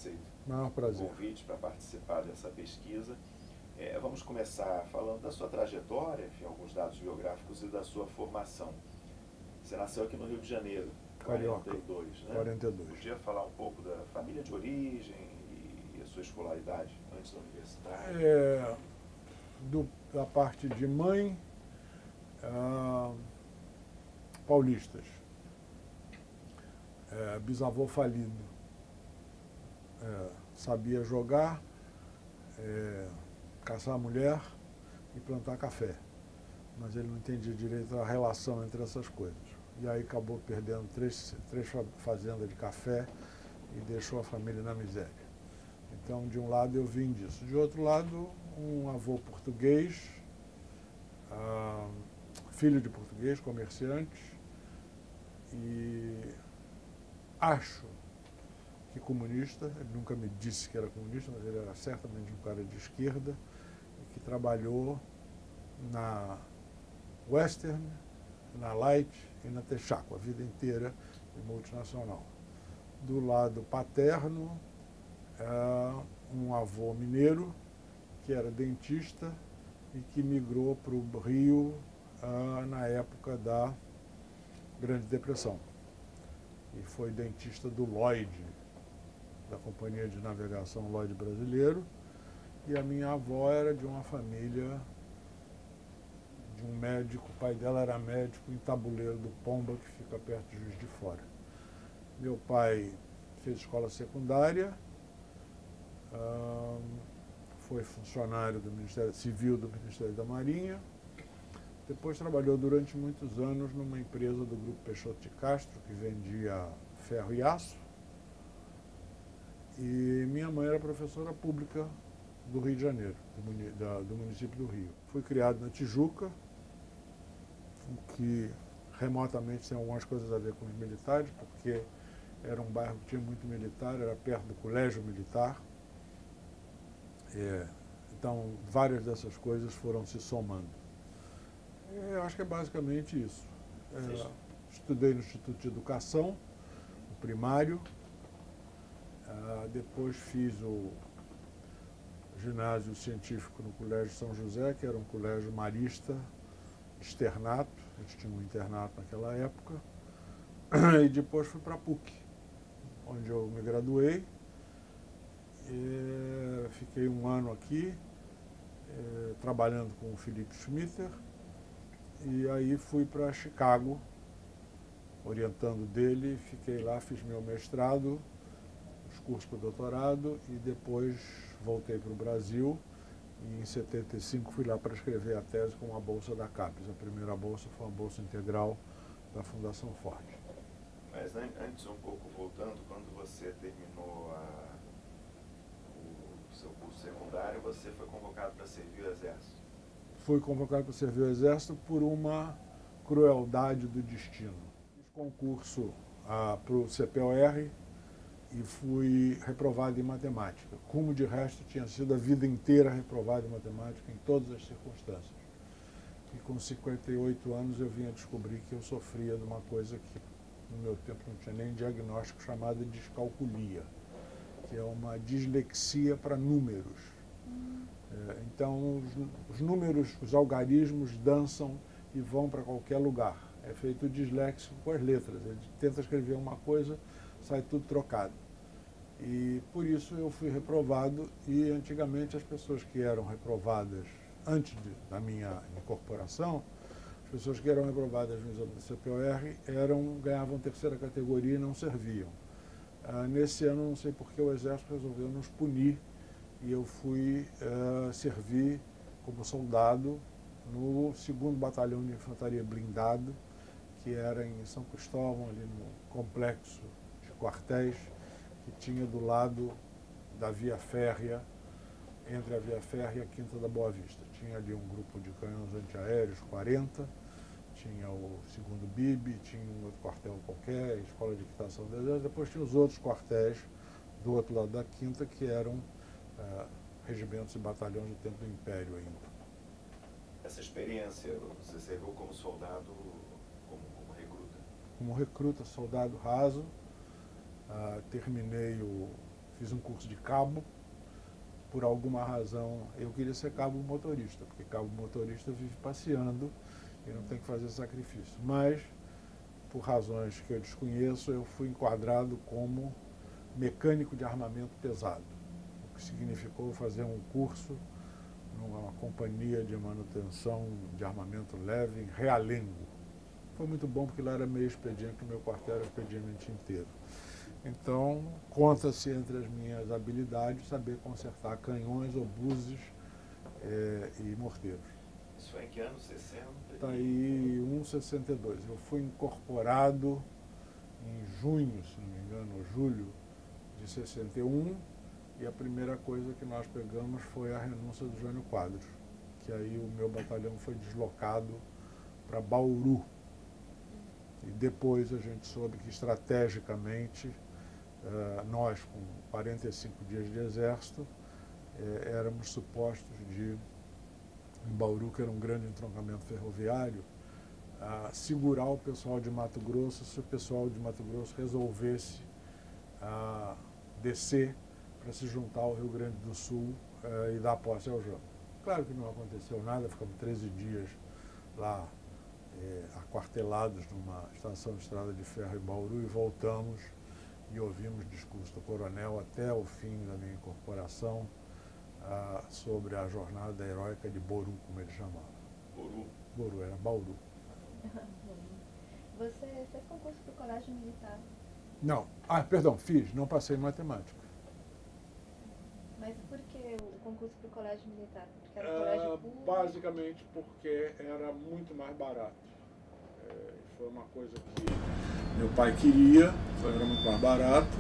aceito Maior o prazer. convite para participar dessa pesquisa. Vamos começar falando da sua trajetória, enfim, alguns dados biográficos e da sua formação. Você nasceu aqui no Rio de Janeiro, Carioca. 42, né? 42. Podia falar um pouco da família de origem e a sua escolaridade antes da universidade? Da parte de mãe, paulistas. Bisavô falido. Sabia jogar, caçar mulher e plantar café. Mas ele não entendia direito a relação entre essas coisas. E aí acabou perdendo três fazendas de café e deixou a família na miséria. Então, de um lado eu vim disso. De outro lado, um avô português, filho de português, comerciante, e acho que comunista. Ele nunca me disse que era comunista, mas ele era certamente um cara de esquerda, e que trabalhou na Western, na Light e na Texaco a vida inteira, de multinacional. Do lado paterno, um avô mineiro, que era dentista e que migrou para o Rio na época da Grande Depressão. E foi dentista do Lloyd, da Companhia de Navegação Lloyd Brasileiro. E a minha avó era de uma família de um médico, o pai dela era médico em Tabuleiro do Pomba, que fica perto de Juiz de Fora. Meu pai fez escola secundária, foi funcionário do Ministério Civil do Ministério da Marinha, depois trabalhou durante muitos anos numa empresa do Grupo Peixoto de Castro, que vendia ferro e aço, e minha mãe era professora pública do Rio de Janeiro, do município do Rio. Fui criado na Tijuca, o que remotamente tem algumas coisas a ver com os militares, porque era um bairro que tinha muito militar, era perto do colégio militar. Então, várias dessas coisas foram se somando. Eu acho que é basicamente isso. Estudei no Instituto de Educação, o primário, depois fiz o ginásio científico no Colégio São José, que era um colégio marista, externato, a gente tinha um internato naquela época, e depois fui para a PUC, onde eu me graduei. Fiquei um ano aqui, trabalhando com o Felipe Schmitter, e aí fui para Chicago, orientando dele, fiquei lá, fiz meu mestrado, os cursos para o doutorado, e depois voltei para o Brasil, e em 75 fui lá para escrever a tese com a bolsa da CAPES. A primeira bolsa foi uma bolsa integral da Fundação Ford. Mas antes, um pouco voltando, quando você terminou o seu curso secundário, você foi convocado para servir o Exército? Fui convocado para servir o Exército por uma crueldade do destino. Fiz concurso para o CPOR e fui reprovado em matemática, como de resto tinha sido a vida inteira reprovado em matemática em todas as circunstâncias. E com 58 anos eu vim a descobrir que eu sofria de uma coisa que no meu tempo não tinha nem diagnóstico, chamada descalculia, que é uma dislexia para números. Então os números, os algarismos dançam e vão para qualquer lugar. É feito disléxico com as letras. Ele tenta escrever uma coisa, sai tudo trocado. E por isso eu fui reprovado, e antigamente as pessoas que eram reprovadas, antes da minha incorporação, as pessoas que eram reprovadas no exame do CPOR ganhavam terceira categoria e não serviam. Nesse ano, não sei por que, o Exército resolveu nos punir, e eu fui servir como soldado no 2º Batalhão de Infantaria Blindado, que era em São Cristóvão, ali no complexo de quartéis, que tinha do lado da via férrea, entre a via férrea e a Quinta da Boa Vista. Tinha ali um grupo de canhões antiaéreos, 40, tinha o 2º BIB, tinha um outro quartel qualquer, a Escola de Equitação do Exército, depois tinha os outros quartéis do outro lado da Quinta, que eram regimentos e batalhões do tempo do Império ainda. Essa experiência, você serviu como soldado, como recruta? Como recruta, soldado raso, terminei o fiz um curso de cabo. Por alguma razão, eu queria ser cabo motorista, porque cabo motorista vive passeando e não tem que fazer sacrifício. Mas, por razões que eu desconheço, eu fui enquadrado como mecânico de armamento pesado, o que significou fazer um curso numa companhia de manutenção de armamento leve em Realengo. Foi muito bom, porque lá era meio expediente, o meu quartel era expediente inteiro. Então, conta-se entre as minhas habilidades saber consertar canhões, obuses e morteiros. Isso foi em que ano? 60? Está aí 1,62. Eu fui incorporado em junho, se não me engano, ou julho de 61, e a primeira coisa que nós pegamos foi a renúncia do Jânio Quadros, que aí o meu batalhão foi deslocado para Bauru. E depois a gente soube que estrategicamente nós, com 45 dias de exército, éramos supostos de, em Bauru, que era um grande entroncamento ferroviário, segurar o pessoal de Mato Grosso se o pessoal de Mato Grosso resolvesse descer para se juntar ao Rio Grande do Sul e dar posse ao Jango. Claro que não aconteceu nada, ficamos 13 dias lá aquartelados numa estação de estrada de ferro em Bauru e voltamos e ouvimos discurso do coronel até o fim da minha incorporação sobre a jornada heróica de Boru, como ele chamava. Boru? Boru, era Bauru. Você fez concurso para o Colégio Militar? Não, perdão, fiz, não passei em matemática. Mas por que o concurso para o Colégio Militar? Porque era um colégio público? Basicamente porque era muito mais barato. Foi uma coisa que meu pai queria, era muito mais barato,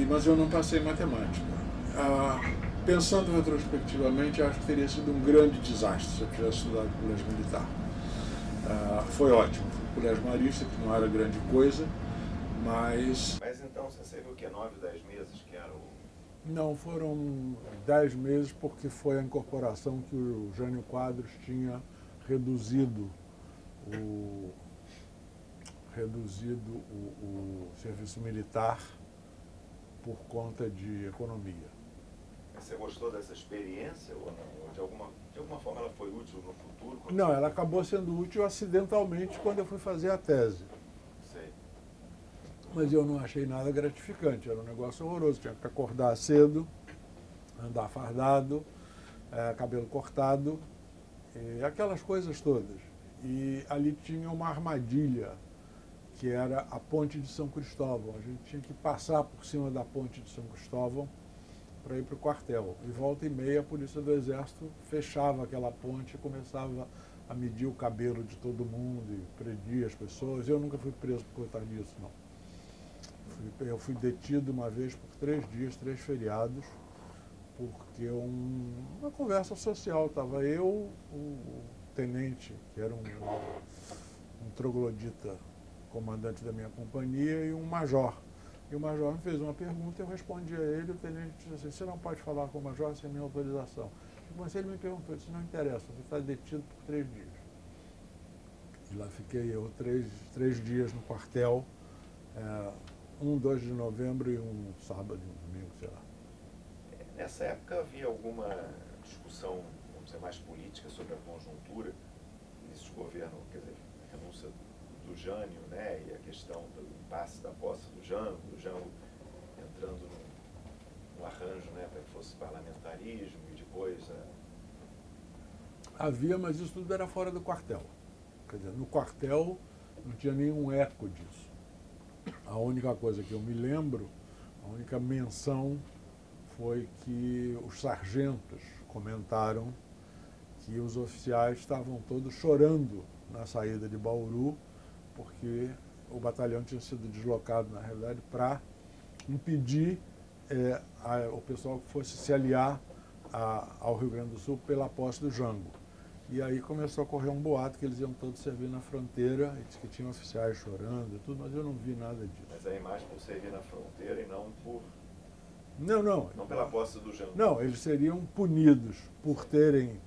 mas eu não passei em matemática. Pensando retrospectivamente, acho que teria sido um grande desastre se eu tivesse estudado no colégio militar. Foi ótimo, o colégio marista, que não era grande coisa, mas... Mas então você viu que é 9, 10 meses que era o... Não, foram 10 meses, porque foi a incorporação que o Jânio Quadros tinha reduzido o serviço militar por conta de economia. Mas você gostou dessa experiência ou não? De alguma forma ela foi útil no futuro? Não, ela acabou sendo útil acidentalmente quando eu fui fazer a tese. Sei. Mas eu não achei nada gratificante, era um negócio horroroso. Tinha que acordar cedo, andar fardado, cabelo cortado, aquelas coisas todas. E ali tinha uma armadilha, que era a Ponte de São Cristóvão. A gente tinha que passar por cima da Ponte de São Cristóvão para ir para o quartel. E volta e meia a Polícia do Exército fechava aquela ponte e começava a medir o cabelo de todo mundo e prendia as pessoas. Eu nunca fui preso por conta disso, não. Eu fui detido uma vez por 3 dias, 3 feriados, porque uma conversa social. Estava eu, o tenente, que era um troglodita, comandante da minha companhia, e um major. E o major me fez uma pergunta, eu respondi a ele, o tenente disse assim: você não pode falar com o major sem minha autorização. Mas ele me perguntou, eu disse: não interessa, você está detido por 3 dias. E lá fiquei eu 3 dias no quartel, 2 de novembro e um sábado e um domingo, sei lá. Nessa época havia alguma discussão, vamos dizer, mais política sobre a conjuntura desse governo, quer dizer, a renúncia do Jânio, né, e a questão do impasse da posse do Jango entrando num arranjo, né, para que fosse parlamentarismo e depois... Havia, mas isso tudo era fora do quartel. Quer dizer, no quartel não tinha nenhum eco disso. A única coisa que eu me lembro, a única menção foi que os sargentos comentaram que os oficiais estavam todos chorando na saída de Bauru, porque o batalhão tinha sido deslocado, na realidade, para impedir o pessoal que fosse se aliar ao Rio Grande do Sul pela posse do Jango. E aí começou a correr um boato que eles iam todos servir na fronteira, e disse que tinham oficiais chorando e tudo, mas eu não vi nada disso. Mas aí mais por servir na fronteira e não por... Não pela posse do Jango. Não, eles seriam punidos por terem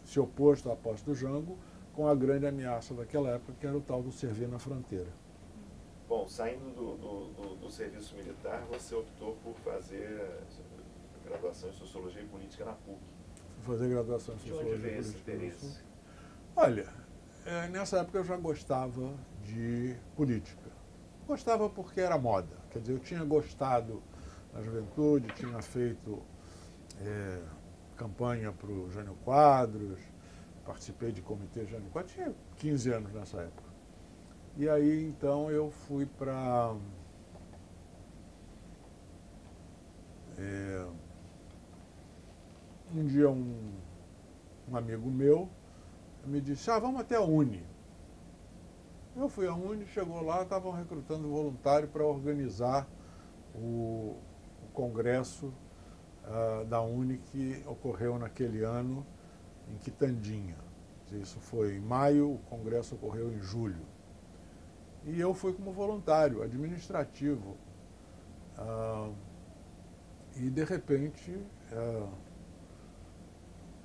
se oposto à posse do Jango, com a grande ameaça daquela época, que era o tal do servir na fronteira. Bom, saindo do serviço militar, você optou por fazer graduação em Sociologia e Política na PUC. Fazer graduação em De Sociologia onde veio e esse Política. interesse? Olha, nessa época eu já gostava de política. Gostava porque era moda. Quer dizer, eu tinha gostado na juventude, tinha feito campanha para o Jânio Quadros, participei de comitê Jânio Quadros, tinha 15 anos nessa época. E aí, então, eu fui para... um dia um amigo meu me disse, vamos até a Uni. Eu fui à Uni, chegou lá, estavam recrutando voluntário para organizar o congresso da Uni que ocorreu naquele ano em Quitandinha. Isso foi em maio, o congresso ocorreu em julho. E eu fui como voluntário administrativo. E, de repente,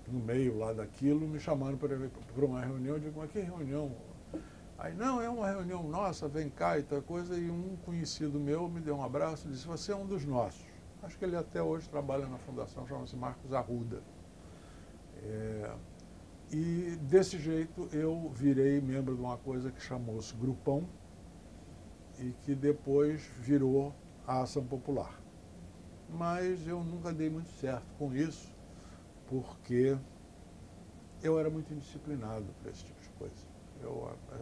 no meio lá daquilo, me chamaram para uma reunião. Eu digo, mas que reunião? Aí, não, é uma reunião nossa, vem cá e tal coisa. E um conhecido meu me deu um abraço e disse, você é um dos nossos. Acho que ele até hoje trabalha na fundação, chama-se Marcos Arruda. E, desse jeito, eu virei membro de uma coisa que chamou-se Grupão e que depois virou a Ação Popular. Mas eu nunca dei muito certo com isso, porque eu era muito indisciplinado para esse tipo de coisa.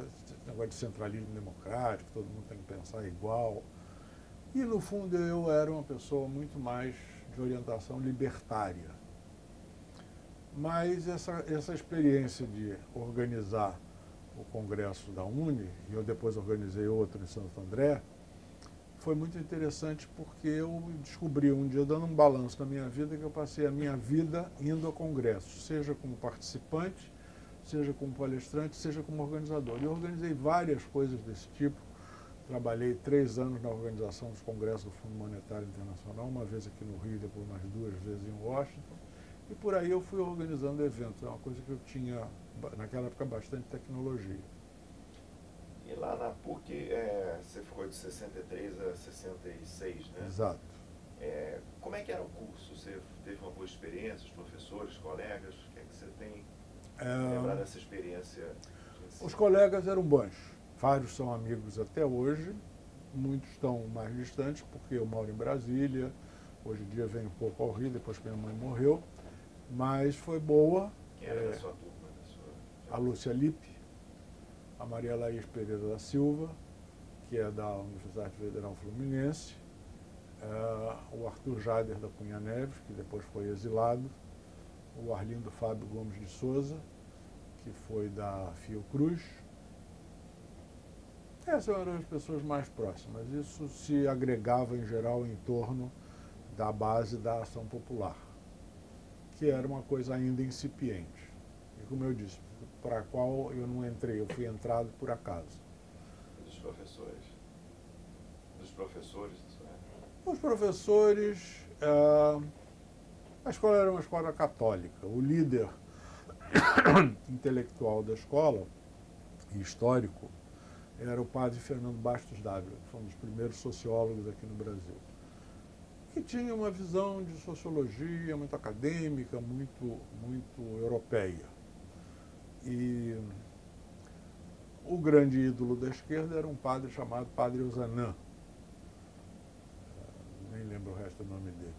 Esse negócio de centralismo democrático, todo mundo tem que pensar igual. E, no fundo, eu era uma pessoa muito mais de orientação libertária. Mas essa experiência de organizar o congresso da Uni, e eu depois organizei outro em Santo André, foi muito interessante porque eu descobri um dia, dando um balanço na minha vida, que eu passei a minha vida indo a congressos, seja como participante, seja como palestrante, seja como organizador. E eu organizei várias coisas desse tipo. Trabalhei 3 anos na organização dos congressos do Fundo Monetário Internacional, uma vez aqui no Rio, depois mais 2 vezes em Washington. E por aí eu fui organizando eventos. É uma coisa que eu tinha, naquela época, bastante tecnologia. E lá na PUC, você ficou de 63 a 66, né? Exato. Como é que era o curso? Você teve uma boa experiência, os professores, colegas? O que é que você tem lembrar dessa experiência? Os colegas eram bons. Vários são amigos até hoje. Muitos estão mais distantes, porque eu moro em Brasília. Hoje em dia venho um pouco ao Rio, depois que minha mãe morreu. Mas foi boa. Quem era da sua turma? A Lúcia Lippe, a Maria Laís Pereira da Silva, que é da Universidade Federal Fluminense, o Arthur Jader da Cunha Neves, que depois foi exilado, o Arlindo Fábio Gomes de Souza, que foi da Fiocruz. Essas eram as pessoas mais próximas. Isso se agregava, em geral, em torno da base da Ação Popular, que era uma coisa ainda incipiente. E, como eu disse, para a qual eu não entrei, eu fui entrado por acaso. Dos professores? Dos professores, isso é? Os professores, a escola era uma escola católica. O líder intelectual da escola, e histórico, era o padre Fernando Bastos Dávila, que foi um dos primeiros sociólogos aqui no Brasil, que tinha uma visão de sociologia muito acadêmica, muito europeia. E o grande ídolo da esquerda era um padre chamado Padre Ozanam, nem lembro o resto do nome dele,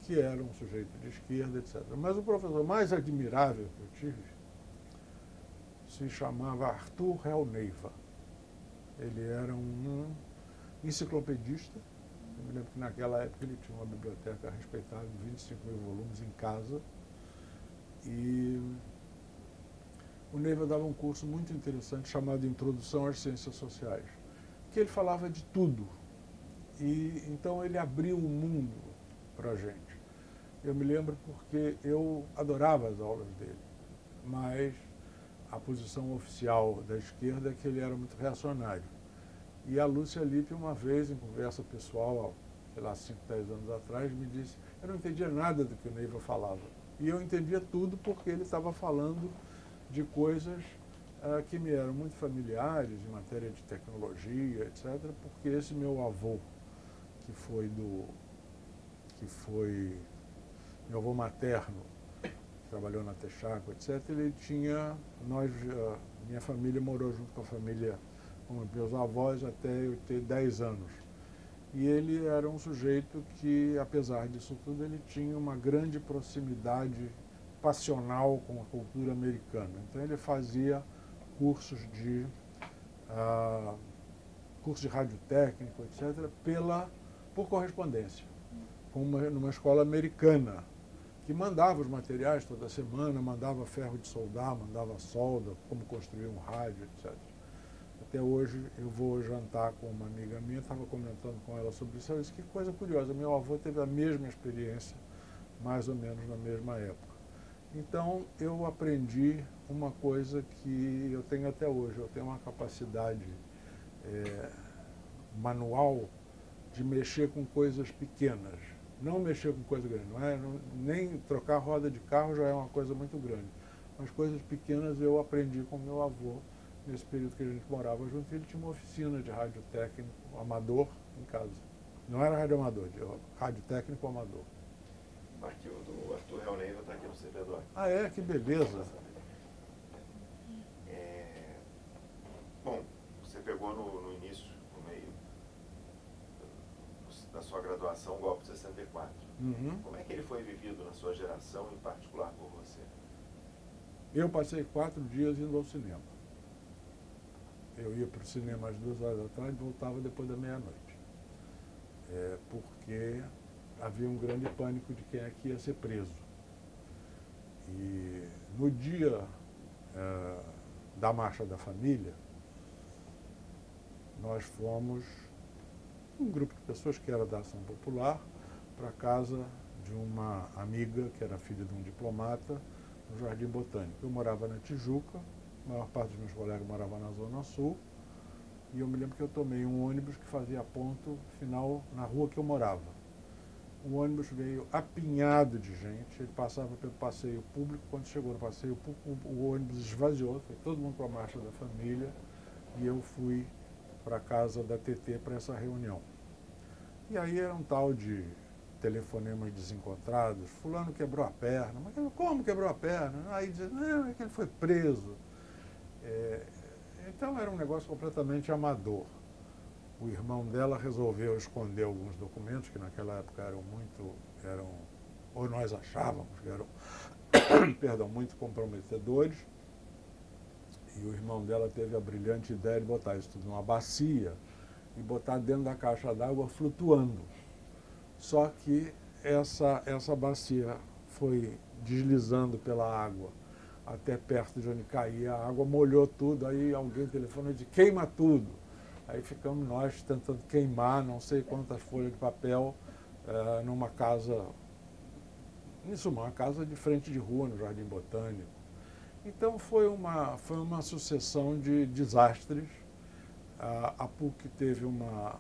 que era um sujeito de esquerda, etc. Mas o professor mais admirável que eu tive se chamava Arthur Helneiva. Ele era um enciclopedista. Eu me lembro que naquela época ele tinha uma biblioteca respeitável, 25 mil volumes em casa. E o Neiva dava um curso muito interessante chamado Introdução às Ciências Sociais, que ele falava de tudo. E então ele abriu o mundo para a gente. Eu me lembro porque eu adorava as aulas dele, mas a posição oficial da esquerda é que ele era muito reacionário. E a Lúcia Lippe, uma vez, em conversa pessoal, sei lá, 5, 10 anos atrás, me disse, eu não entendia nada do que o Neiva falava. E eu entendia tudo porque ele estava falando de coisas que me eram muito familiares em matéria de tecnologia, etc., porque esse meu avô, que foi meu avô materno, que trabalhou na Texaco, etc., ele tinha, minha família morou junto com a família, com meus avós, até eu ter 10 anos. E ele era um sujeito que, apesar disso tudo, ele tinha uma grande proximidade passional com a cultura americana. Então ele fazia cursos de radiotécnico, etc., por correspondência, numa escola americana, que mandava os materiais toda semana, mandava ferro de soldar, mandava solda, como construir um rádio, etc. Até hoje eu vou jantar com uma amiga minha, estava comentando com ela sobre isso, ela disse que coisa curiosa, meu avô teve a mesma experiência, mais ou menos na mesma época. Então eu aprendi uma coisa que eu tenho até hoje, eu tenho uma capacidade manual de mexer com coisas pequenas, não mexer com coisa grande, nem trocar roda de carro já é uma coisa muito grande, mas coisas pequenas eu aprendi com meu avô nesse período que a gente morava junto. Ele tinha uma oficina de radiotécnico amador em casa. Não era radioamador, radiotécnico amador. Aqui o do Arthur Real Neiva está aqui no CPDO. Ah, é? Que beleza. Bom, você pegou no início, no meio da sua graduação, o golpe de 64. Uhum. Como é que ele foi vivido na sua geração, em particular por você? Eu passei 4 dias indo ao cinema. Eu ia para o cinema às 2 horas da tarde e voltava depois da meia-noite. Porque havia um grande pânico de quem é que ia ser preso. E no dia da Marcha da Família, nós fomos, um grupo de pessoas que era da Ação Popular, para a casa de uma amiga que era filha de um diplomata no Jardim Botânico. Eu morava na Tijuca, a maior parte dos meus colegas morava na Zona Sul, e eu me lembro que eu tomei um ônibus que fazia ponto final na rua que eu morava. O ônibus veio apinhado de gente, ele passava pelo passeio público, quando chegou no passeio público, o ônibus esvaziou, foi todo mundo para a Marcha da Família, e eu fui para a casa da TT para essa reunião. E aí era um tal de telefonemas desencontrados, fulano quebrou a perna, mas como quebrou a perna? Aí dizia, não, é que ele foi preso. Então era um negócio completamente amador. O irmão dela resolveu esconder alguns documentos que naquela época ou nós achávamos que eram, perdão, muito comprometedores. E o irmão dela teve a brilhante ideia de botar isso tudo numa bacia e botar dentro da caixa d'água flutuando. Só que essa bacia foi deslizando pela água até perto de onde caía a água, molhou tudo, aí alguém telefonou e disse, queima tudo. Aí ficamos nós tentando queimar não sei quantas folhas de papel numa casa, uma casa de frente de rua, no Jardim Botânico. Então foi uma sucessão de desastres. A PUC teve uma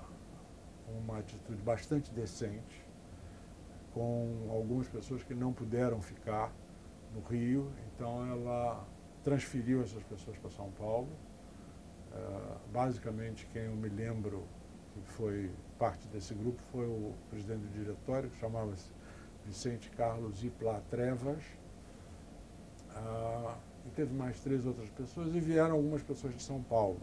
atitude bastante decente, com algumas pessoas que não puderam ficar no Rio, então ela transferiu essas pessoas para São Paulo. Basicamente, quem eu me lembro que foi parte desse grupo foi o presidente do diretório, que chamava-se Vicente Carlos Iplá Trevas, e teve mais 3 outras pessoas, e vieram algumas pessoas de São Paulo,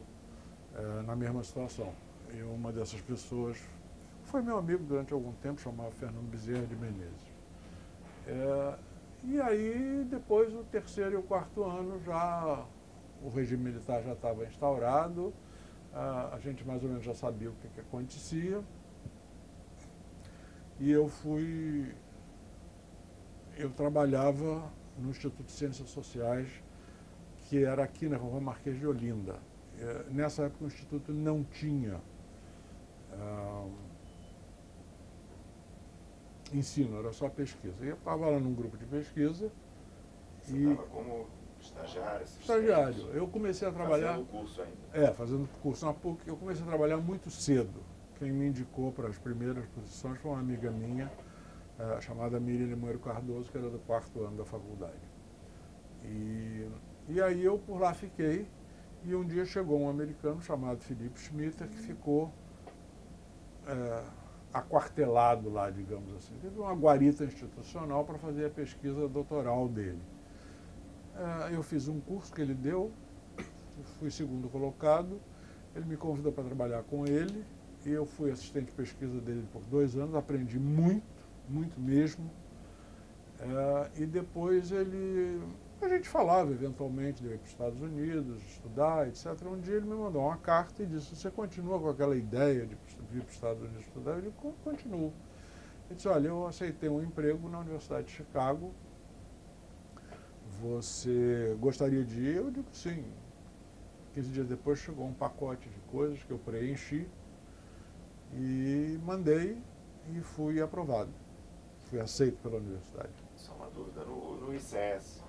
na mesma situação. E uma dessas pessoas foi meu amigo durante algum tempo, chamava Fernando Bezerra de Menezes. E aí, depois, o 3º e o 4º ano, o regime militar já estava instaurado, a gente mais ou menos já sabia o que acontecia, e eu trabalhava no Instituto de Ciências Sociais, que era aqui na Rua Marquês de Olinda. Nessa época o Instituto não tinha ensino, era só pesquisa. Eu estava lá num grupo de pesquisa. Você estava como estagiário? Estagiário. Eu comecei a trabalhar... Fazendo curso ainda? Fazendo curso na PUC. Eu comecei a trabalhar muito cedo. Quem me indicou para as primeiras posições foi uma amiga minha, chamada Miriam Limoeiro Cardoso, que era do 4º ano da faculdade. E aí eu por lá fiquei, E um dia chegou um americano chamado Philip Schmitter, que ficou aquartelado lá, digamos assim. Teve uma guarita institucional para fazer a pesquisa doutoral dele. Eu fiz um curso que ele deu, fui segundo colocado, ele me convidou para trabalhar com ele, e eu fui assistente de pesquisa dele por 2 anos, aprendi muito, muito mesmo. E depois a gente falava eventualmente de ir para os Estados Unidos, estudar, etc. Um dia ele me mandou uma carta e disse: você continua com aquela ideia de vir para os Estados Unidos estudar? Eu digo: continuo. Ele disse: olha, eu aceitei um emprego na Universidade de Chicago, você gostaria de ir? Eu digo: sim. 15 dias depois chegou um pacote de coisas que eu preenchi e mandei e fui aprovado. Fui aceito pela universidade. Só uma dúvida, no ICES,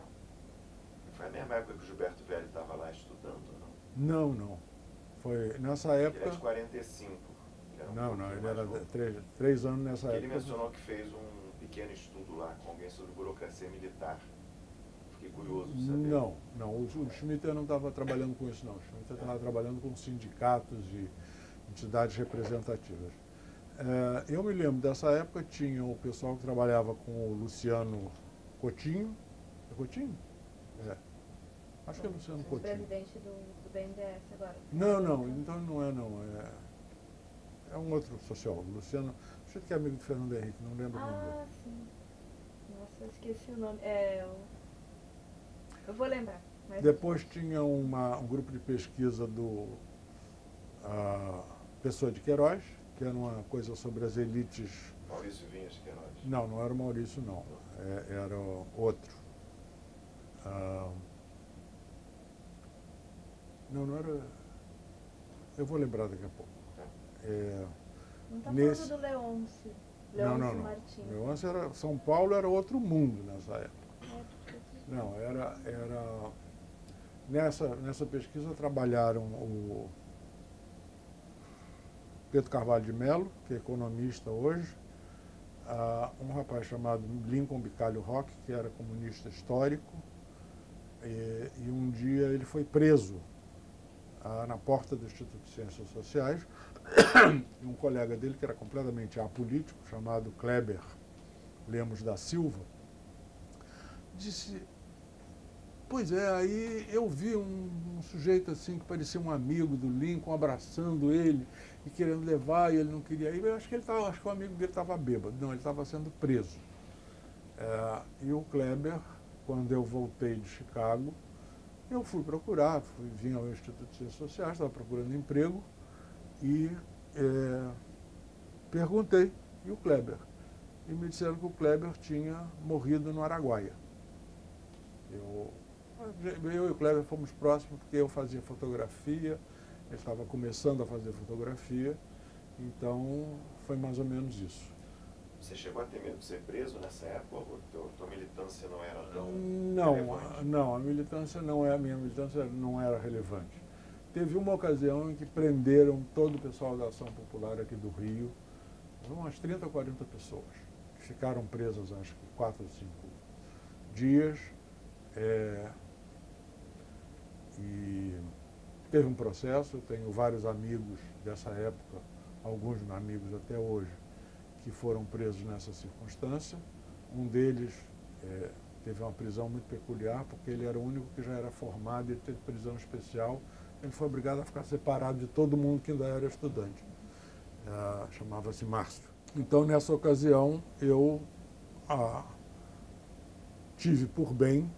foi a mesma época que o Gilberto Velho estava lá estudando, não? Não. Foi nessa época... Ele é de 45. Não, ele era 3 anos nessa época. Ele mencionou que fez um pequeno estudo lá com alguém sobre burocracia militar. Fiquei curioso de saber. Não, o Schmitter não estava trabalhando com isso, não. O Schmitter estava trabalhando com sindicatos e entidades representativas. Eu me lembro, dessa época tinha o pessoal que trabalhava com o Luciano Coutinho. É Coutinho? Acho que é Luciano Coutinho. Presidente do BNDES agora. Não, então não é não. É um outro sociólogo, Luciano, acho que é amigo do Fernando Henrique, não lembro o nome dele. Sim. Nossa, eu esqueci o nome. Eu vou lembrar. Depois tinha um grupo de pesquisa do Pessoa de Queiroz, que era uma coisa sobre as elites. Maurício Vinhas de Queiroz. Não era o Maurício, não. Era outro. Não era... Eu vou lembrar daqui a pouco. Não está falando do Leôncio. Não. Martins. Leôncio era... São Paulo era outro mundo nessa época. Não, era... Nessa pesquisa trabalharam o Pedro Carvalho de Mello, que é economista hoje, um rapaz chamado Lincoln Bicalho Roque, que era comunista histórico, e um dia ele foi preso na porta do Instituto de Ciências Sociais, e um colega dele, que era completamente apolítico, chamado Kleber Lemos da Silva, disse: pois é, aí eu vi um sujeito assim que parecia um amigo do Lincoln abraçando ele e querendo levar, e ele não queria ir. Eu acho que o amigo dele estava bêbado. Não, ele estava sendo preso. E o Kleber, quando eu voltei de Chicago, eu fui procurar, vim ao Instituto de Ciências Sociais, estava procurando emprego e perguntei, e o Kleber? E me disseram que o Kleber tinha morrido no Araguaia. Eu e o Kleber fomos próximos porque eu fazia fotografia, ele estava começando a fazer fotografia, então foi mais ou menos isso. Você chegou a ter medo de ser preso nessa época? Ou tua militância não era tão relevante? Não, a minha militância não era relevante. Teve uma ocasião em que prenderam todo o pessoal da Ação Popular aqui do Rio, umas 30 ou 40 pessoas, que ficaram presas acho que 4 ou 5 dias. E teve um processo, eu tenho vários amigos dessa época, alguns amigos até hoje, que foram presos nessa circunstância. Um deles teve uma prisão muito peculiar, porque ele era o único que já era formado e ele teve prisão especial. Ele foi obrigado a ficar separado de todo mundo que ainda era estudante. Chamava-se Márcio. Então, nessa ocasião, eu tive por bem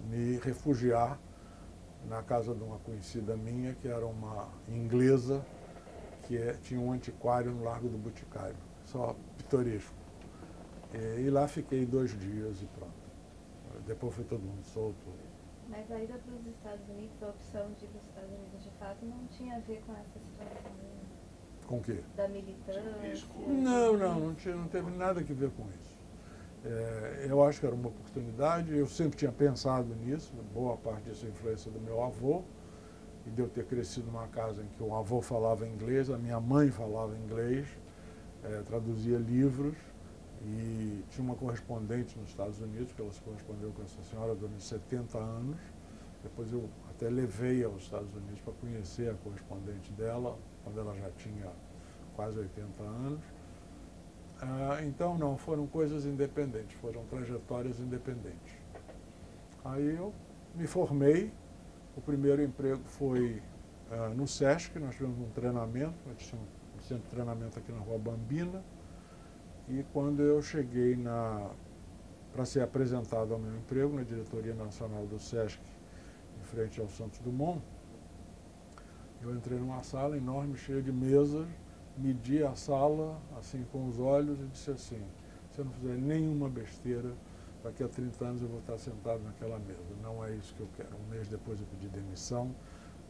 me refugiar na casa de uma conhecida minha, que era uma inglesa, que tinha um antiquário no Largo do Boticário, só pitoresco. E lá fiquei 2 dias e pronto. Depois foi todo mundo solto. Mas a ida para os Estados Unidos, a opção de ir para os Estados Unidos de fato, não tinha a ver com essa situação com o quê? Da militância? Não teve nada a ver com isso. Eu acho que era uma oportunidade, eu sempre tinha pensado nisso, boa parte disso é influência do meu avô, e de eu ter crescido numa casa em que o avô falava inglês, a minha mãe falava inglês, traduzia livros, e tinha uma correspondente nos Estados Unidos, que ela se correspondeu com essa senhora durante 70 anos, Depois eu até levei aos Estados Unidos para conhecer a correspondente dela, quando ela já tinha quase 80 anos. Então, não, foram coisas independentes, foram trajetórias independentes. Aí eu me formei, o primeiro emprego foi no SESC, nós tivemos um treinamento, nós tínhamos um centro de treinamento aqui na Rua Bambina, e quando eu cheguei para ser apresentado ao meu emprego na diretoria nacional do SESC, em frente ao Santos Dumont, eu entrei numa sala enorme, cheia de mesas, medi a sala assim com os olhos e disse assim: se eu não fizer nenhuma besteira, daqui a 30 anos eu vou estar sentado naquela mesa. Não é isso que eu quero. Um mês depois eu pedi demissão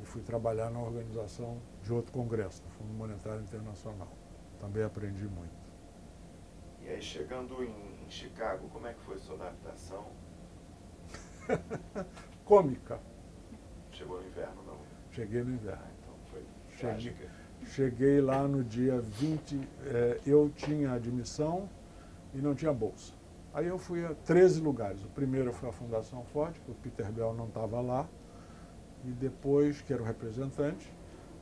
e fui trabalhar na organização de outro congresso, do Fundo Monetário Internacional. Também aprendi muito. E aí, chegando em Chicago, como é que foi sua adaptação? Cômica. Chegou no inverno, não? Cheguei no inverno. Então foi trágica. Cheguei lá no dia 20, eu tinha admissão e não tinha bolsa. Aí eu fui a 13 lugares. O primeiro foi a Fundação Ford, que o Peter Bell não estava lá, e depois, que era o representante,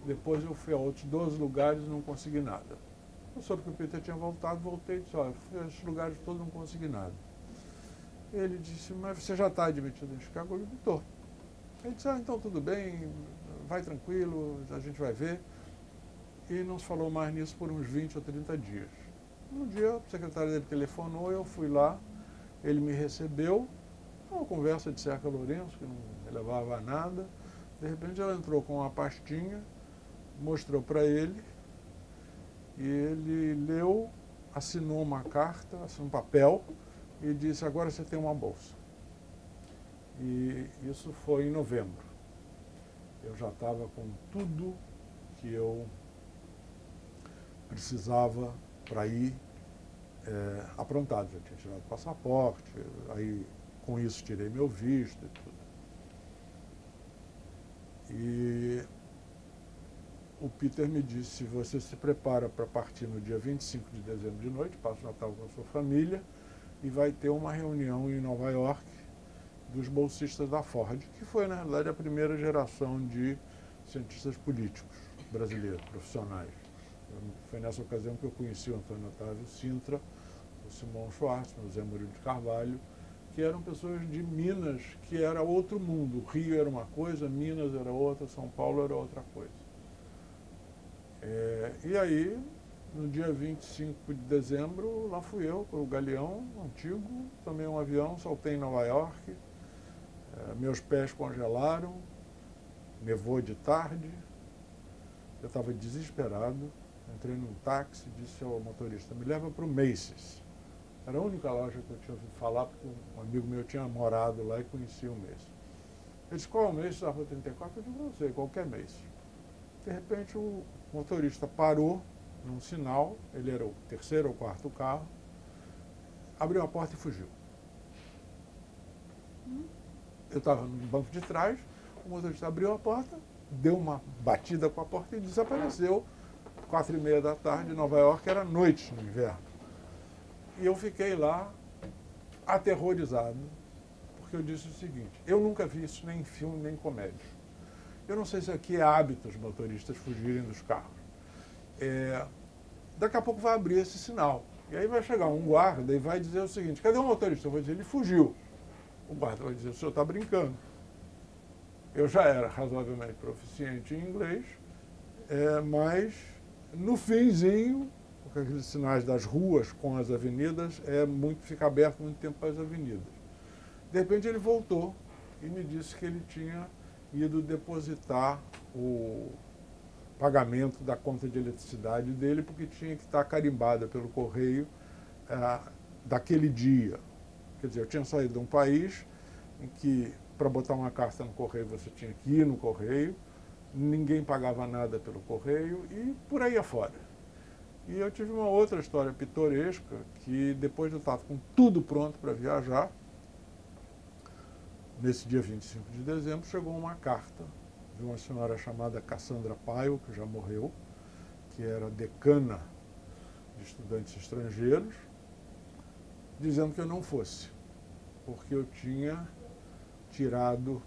depois eu fui a outros 12 lugares e não consegui nada. Eu soube que o Peter tinha voltado, voltei e disse: olha, fui a esses lugares todos e não consegui nada. Ele disse: mas você já está admitido em Chicago? Eu disse: estou. Ele disse: então tudo bem, vai tranquilo, a gente vai ver. E não se falou mais nisso por uns 20 ou 30 dias. Um dia o secretário dele telefonou, eu fui lá, ele me recebeu, uma conversa de Cerca Lourenço, que não me levava a nada. De repente ela entrou com uma pastinha, mostrou para ele, e ele leu, assinou uma carta, assinou um papel, e disse: agora você tem uma bolsa. E isso foi em novembro. Eu já estava com tudo que eu precisava para ir aprontado. Já tinha tirado o passaporte, aí com isso tirei meu visto e tudo. E o Peter me disse: você se prepara para partir no dia 25 de dezembro de noite, passa o Natal com a sua família, e vai ter uma reunião em Nova York dos bolsistas da Ford, que foi, na realidade, a primeira geração de cientistas políticos brasileiros, profissionais. Foi nessa ocasião que eu conheci o Antônio Otávio Sintra, o Simão Schwartz, o Zé Murilo de Carvalho, que eram pessoas de Minas, que era outro mundo. O Rio era uma coisa, Minas era outra, São Paulo era outra coisa. E aí, no dia 25 de dezembro, lá fui eu, com o Galeão antigo, tomei um avião, saltei em Nova York, meus pés congelaram, nevou de tarde, eu estava desesperado. Entrei num táxi e disse ao motorista: me leva para o Macy's. Era a única loja que eu tinha ouvido falar, porque um amigo meu tinha morado lá e conhecia o Macy's. Ele disse: qual é o Macy's da Rua 34? Eu disse: não sei, qualquer Macy's. De repente o motorista parou num sinal, ele era o terceiro ou quarto carro, abriu a porta e fugiu. Eu estava no banco de trás, o motorista abriu a porta, deu uma batida com a porta e desapareceu. 4h30 da tarde, em Nova York, era noite no inverno. E eu fiquei lá, aterrorizado, porque eu disse o seguinte: eu nunca vi isso nem em filme, nem em comédia. Eu não sei se aqui é hábito os motoristas fugirem dos carros. Daqui a pouco vai abrir esse sinal. E aí vai chegar um guarda e vai dizer o seguinte: cadê o motorista? Eu vou dizer: ele fugiu. O guarda vai dizer: o senhor está brincando. Eu já era razoavelmente proficiente em inglês, mas no finzinho, porque aqueles sinais das ruas com as avenidas, fica aberto muito tempo para as avenidas. De repente ele voltou e me disse que ele tinha ido depositar o pagamento da conta de eletricidade dele, porque tinha que estar carimbada pelo correio daquele dia. Quer dizer, eu tinha saído de um país em que, para botar uma carta no correio, você tinha que ir no correio, ninguém pagava nada pelo correio e por aí afora. E eu tive uma outra história pitoresca, que depois de eu estar com tudo pronto para viajar, nesse dia 25 de dezembro, chegou uma carta de uma senhora chamada Cassandra Paiva, que já morreu, que era decana de estudantes estrangeiros, dizendo que eu não fosse, porque eu tinha tirado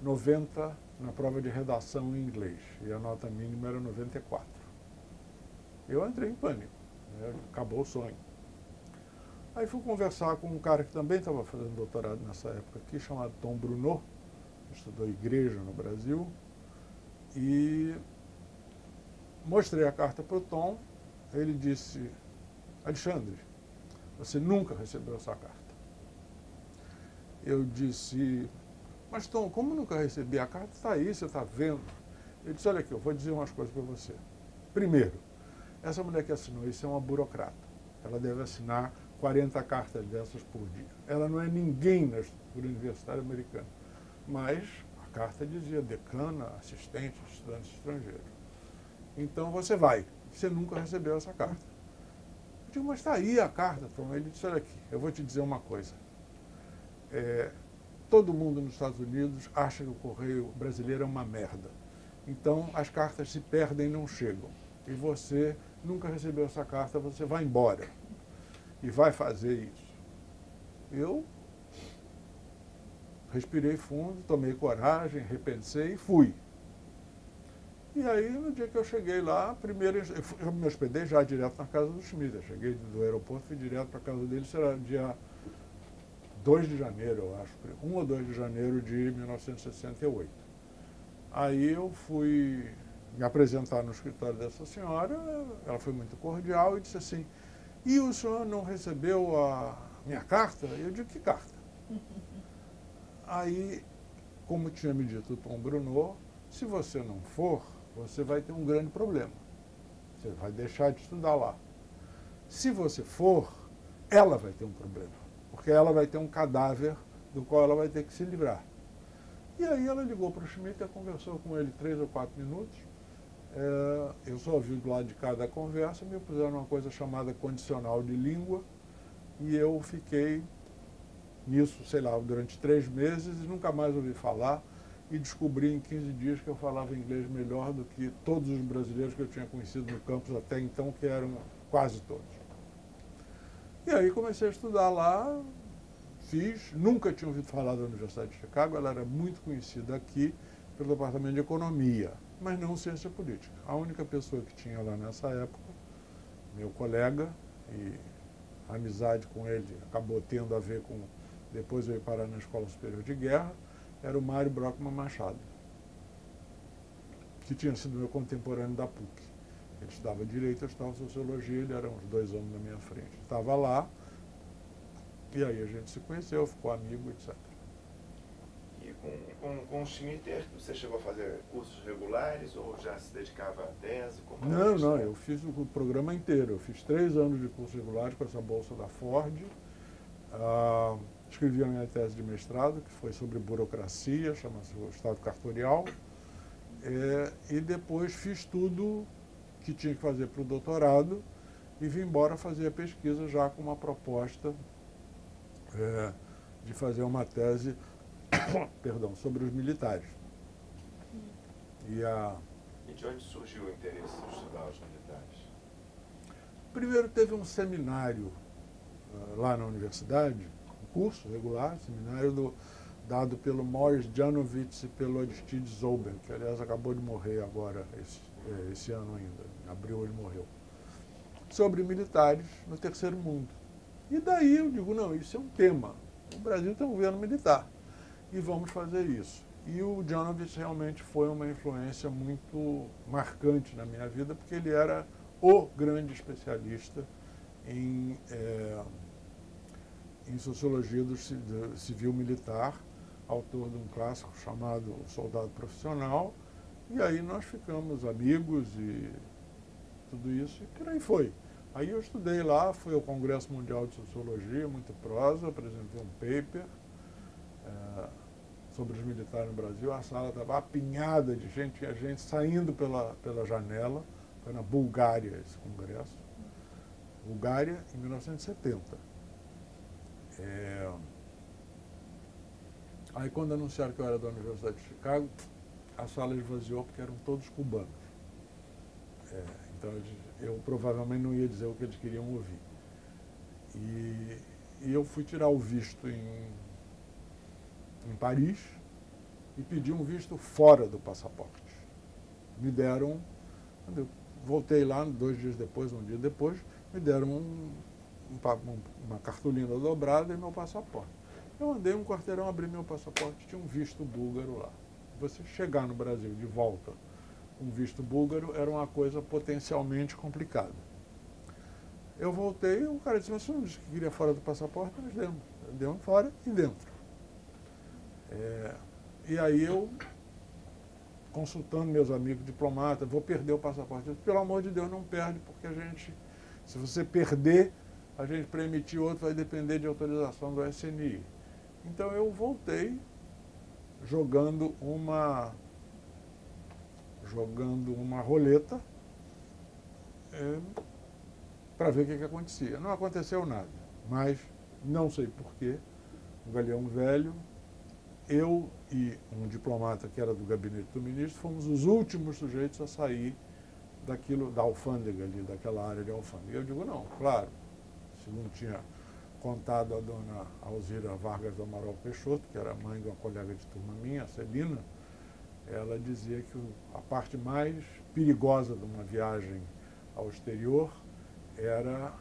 90 na prova de redação em inglês, e a nota mínima era 94. Eu entrei em pânico, né? Acabou o sonho. Aí fui conversar com um cara que também estava fazendo doutorado nessa época aqui, chamado Tom Bruneau, que estudou igreja no Brasil, e mostrei a carta para o Tom. Ele disse: Alexandre, você nunca recebeu essa carta. Eu disse: mas Tom, como nunca recebi? A carta está aí, você está vendo. Ele disse: olha aqui, eu vou dizer umas coisas para você. Primeiro, essa mulher que assinou isso é uma burocrata. Ela deve assinar 40 cartas dessas por dia. Ela não é ninguém na estrutura universitária americana. Mas a carta dizia decana, assistente, estudante estrangeiro. Então você vai. Você nunca recebeu essa carta. Eu digo: mas está aí a carta, Tom. Ele disse: olha aqui, eu vou te dizer uma coisa. Todo mundo nos Estados Unidos acha que o correio brasileiro é uma merda. Então as cartas se perdem e não chegam. E você nunca recebeu essa carta, você vai embora. E vai fazer isso. Eu respirei fundo, tomei coragem, repensei e fui. E aí, no dia que eu cheguei lá, primeiro eu me hospedei já direto na casa do Schmidt. Eu cheguei do aeroporto, fui direto para a casa dele, será dia 2 de janeiro, eu acho, 1 ou 2 de janeiro de 1968. Aí eu fui me apresentar no escritório dessa senhora, ela foi muito cordial e disse assim: e o senhor não recebeu a minha carta? Eu digo: que carta? Aí, como tinha me dito o Tom Bruneau, se você não for, você vai ter um grande problema. Você vai deixar de estudar lá. Se você for, ela vai ter um problema, porque ela vai ter um cadáver do qual ela vai ter que se livrar. E aí ela ligou para o Schmidt e conversou com ele 3 ou 4 minutos. Eu só ouvi do lado de cada conversa, me puseram uma coisa chamada condicional de língua, e eu fiquei nisso, sei lá, durante 3 meses e nunca mais ouvi falar, e descobri em 15 dias que eu falava inglês melhor do que todos os brasileiros que eu tinha conhecido no campus até então, que eram quase todos. E aí comecei a estudar lá, nunca tinha ouvido falar da Universidade de Chicago, ela era muito conhecida aqui pelo Departamento de Economia, mas não ciência política. A única pessoa que tinha lá nessa época, meu colega, e a amizade com ele acabou tendo a ver com, depois eu ir parar na Escola Superior de Guerra, era o Mário Brockman Machado, que tinha sido meu contemporâneo da PUC. Ele estudava Direito, eu estudava Sociologia, ele era uns 2 anos na minha frente. Estava lá, e aí a gente se conheceu, ficou amigo, etc. E com o Schmitter, você chegou a fazer cursos regulares ou já se dedicava à tese? Não, eu fiz o programa inteiro. Eu fiz 3 anos de cursos regulares com essa bolsa da Ford. Escrevi a minha tese de mestrado, que foi sobre burocracia, chama-se o Estado Cartorial. E depois fiz tudo que tinha que fazer para o doutorado e vim embora fazer a pesquisa já com uma proposta de fazer uma tese sobre os militares. E de onde surgiu o interesse de estudar os militares? Primeiro teve um seminário lá na universidade, um curso regular, seminário dado pelo Morris Janovitz e pelo Aristides Zouben, que aliás acabou de morrer agora, esse ano ainda, em abril ele morreu, sobre militares no Terceiro Mundo. E daí eu digo: não, isso é um tema. O Brasil tem um governo militar e vamos fazer isso. E o Janovitz realmente foi uma influência muito marcante na minha vida, porque ele era o grande especialista em sociologia do civil militar, autor de um clássico chamado O Soldado Profissional, e aí nós ficamos amigos e tudo isso, e por aí foi. Aí eu estudei lá, fui ao Congresso Mundial de Sociologia, muito prosa, apresentei um paper sobre os militares no Brasil. A sala estava apinhada de gente, tinha gente saindo pela janela. Foi na Bulgária esse congresso. Bulgária, em 1970. Aí quando anunciaram que eu era da Universidade de Chicago, a sala esvaziou porque eram todos cubanos. Então eu provavelmente não ia dizer o que eles queriam ouvir. E eu fui tirar o visto em Paris, e pedi um visto fora do passaporte. Me deram, quando eu voltei lá, 2 dias depois, um dia depois, me deram uma cartolina dobrada e meu passaporte. Eu andei um quarteirão, abri meu passaporte, tinha um visto búlgaro lá. Você chegar no Brasil de volta com um visto búlgaro era uma coisa potencialmente complicada. Eu voltei, o cara disse, mas você não disse que queria fora do passaporte? Nós demos fora e dentro. E aí eu, consultando meus amigos diplomatas, vou perder o passaporte. Eu disse, pelo amor de Deus, não perde, porque se você perder, a gente para emitir outro vai depender de autorização do SNI. Então eu voltei jogando uma roleta para ver o que acontecia. Não aconteceu nada, mas não sei porquê, um galeão velho, eu e um diplomata que era do gabinete do ministro, fomos os últimos sujeitos a sair da alfândega ali, daquela área de alfândega. Eu digo, não, claro, segundo tinha contado a dona Alzira Vargas do Amaral Peixoto, que era mãe de uma colega de turma minha, a Celina, ela dizia que a parte mais perigosa de uma viagem ao exterior era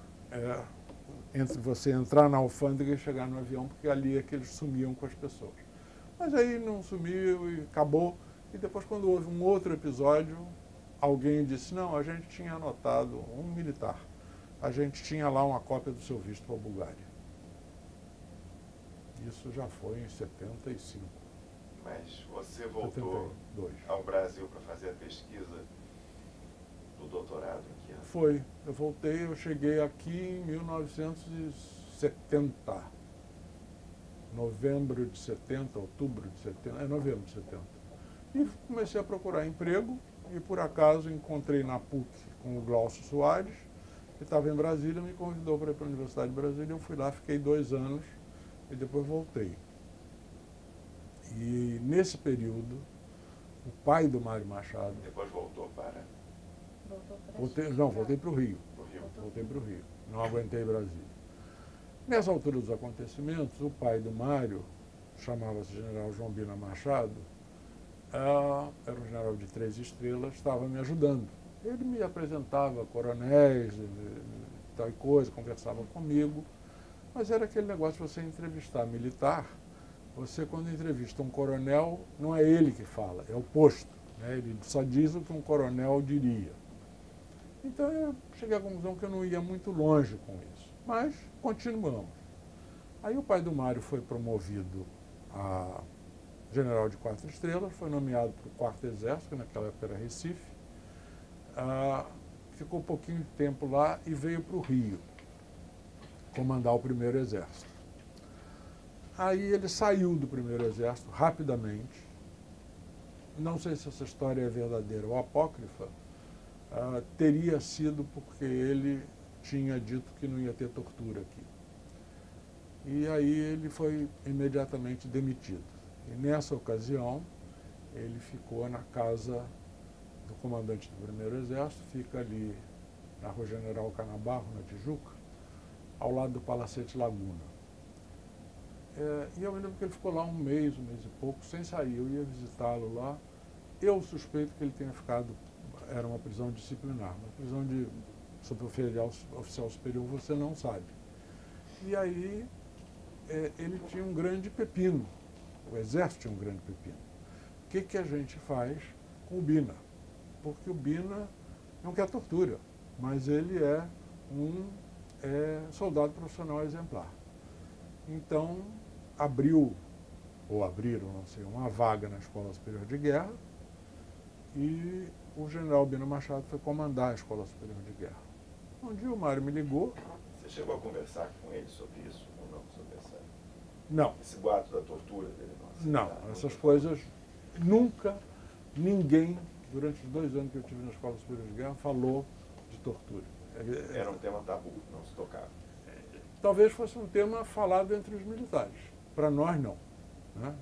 entre você entrar na alfândega e chegar no avião, porque ali é que eles sumiam com as pessoas. Mas aí não sumiu e acabou. E depois, quando houve um outro episódio, alguém disse, não, a gente tinha anotado, um militar, a gente tinha lá uma cópia do seu visto para a Bulgária. Isso já foi em 75. Mas você voltou 72. Ao Brasil para fazer a pesquisa do doutorado em que ano? Foi. Eu voltei, eu cheguei aqui em 1970. Novembro de 70, outubro de 70, novembro de 70. E comecei a procurar emprego e, por acaso, encontrei na PUC com o Glaucio Soares, que estava em Brasília, me convidou para ir para a Universidade de Brasília. Eu fui lá, fiquei 2 anos e depois voltei. E, nesse período, o pai do Mário Machado... Depois voltou para... Voltei para o Rio. Voltei para o Rio. Não aguentei Brasília. Nessa altura dos acontecimentos, o pai do Mário, chamava-se General João Bina Machado, era um general de 3 estrelas, estava me ajudando. Ele me apresentava coronéis, tal coisa, conversava comigo, mas era aquele negócio de você entrevistar militar. Você, quando entrevista um coronel, não é ele que fala, é o posto, né? Ele só diz o que um coronel diria. Então eu cheguei à conclusão que eu não ia muito longe com isso, mas continuamos. Aí o pai do Mário foi promovido a general de 4 estrelas, foi nomeado para o 4º Exército, que naquela época era Recife, ficou um pouquinho de tempo lá e veio para o Rio comandar o 1º Exército. Aí ele saiu do 1º Exército rapidamente. Não sei se essa história é verdadeira ou apócrifa, teria sido porque ele tinha dito que não ia ter tortura aqui. E aí ele foi imediatamente demitido. E nessa ocasião, ele ficou na casa do comandante do 1º Exército, fica ali na Rua General Canabarro, na Tijuca, ao lado do Palacete Laguna. E eu me lembro que ele ficou lá um mês e pouco, sem sair. Eu ia visitá-lo lá. Eu suspeito que ele tenha ficado, era uma prisão disciplinar, uma prisão de oficial superior, você não sabe. E aí ele tinha um grande pepino, o Exército tinha um grande pepino. O que a gente faz com o Bina? Porque o Bina não quer tortura, mas ele é um soldado profissional exemplar. Então, abriram, não sei, uma vaga na Escola Superior de Guerra e o general Bina Machado foi comandar a Escola Superior de Guerra. Um dia o Mário me ligou. Você chegou a conversar com ele sobre isso ou não? Sobre esse Não. boato da tortura dele? Não, essas coisas nunca, ninguém, durante os 2 anos que eu tive na Escola Superior de Guerra, falou de tortura. Era um tema tabu, não se tocava. Talvez fosse um tema falado entre os militares. Para nós, não. Né?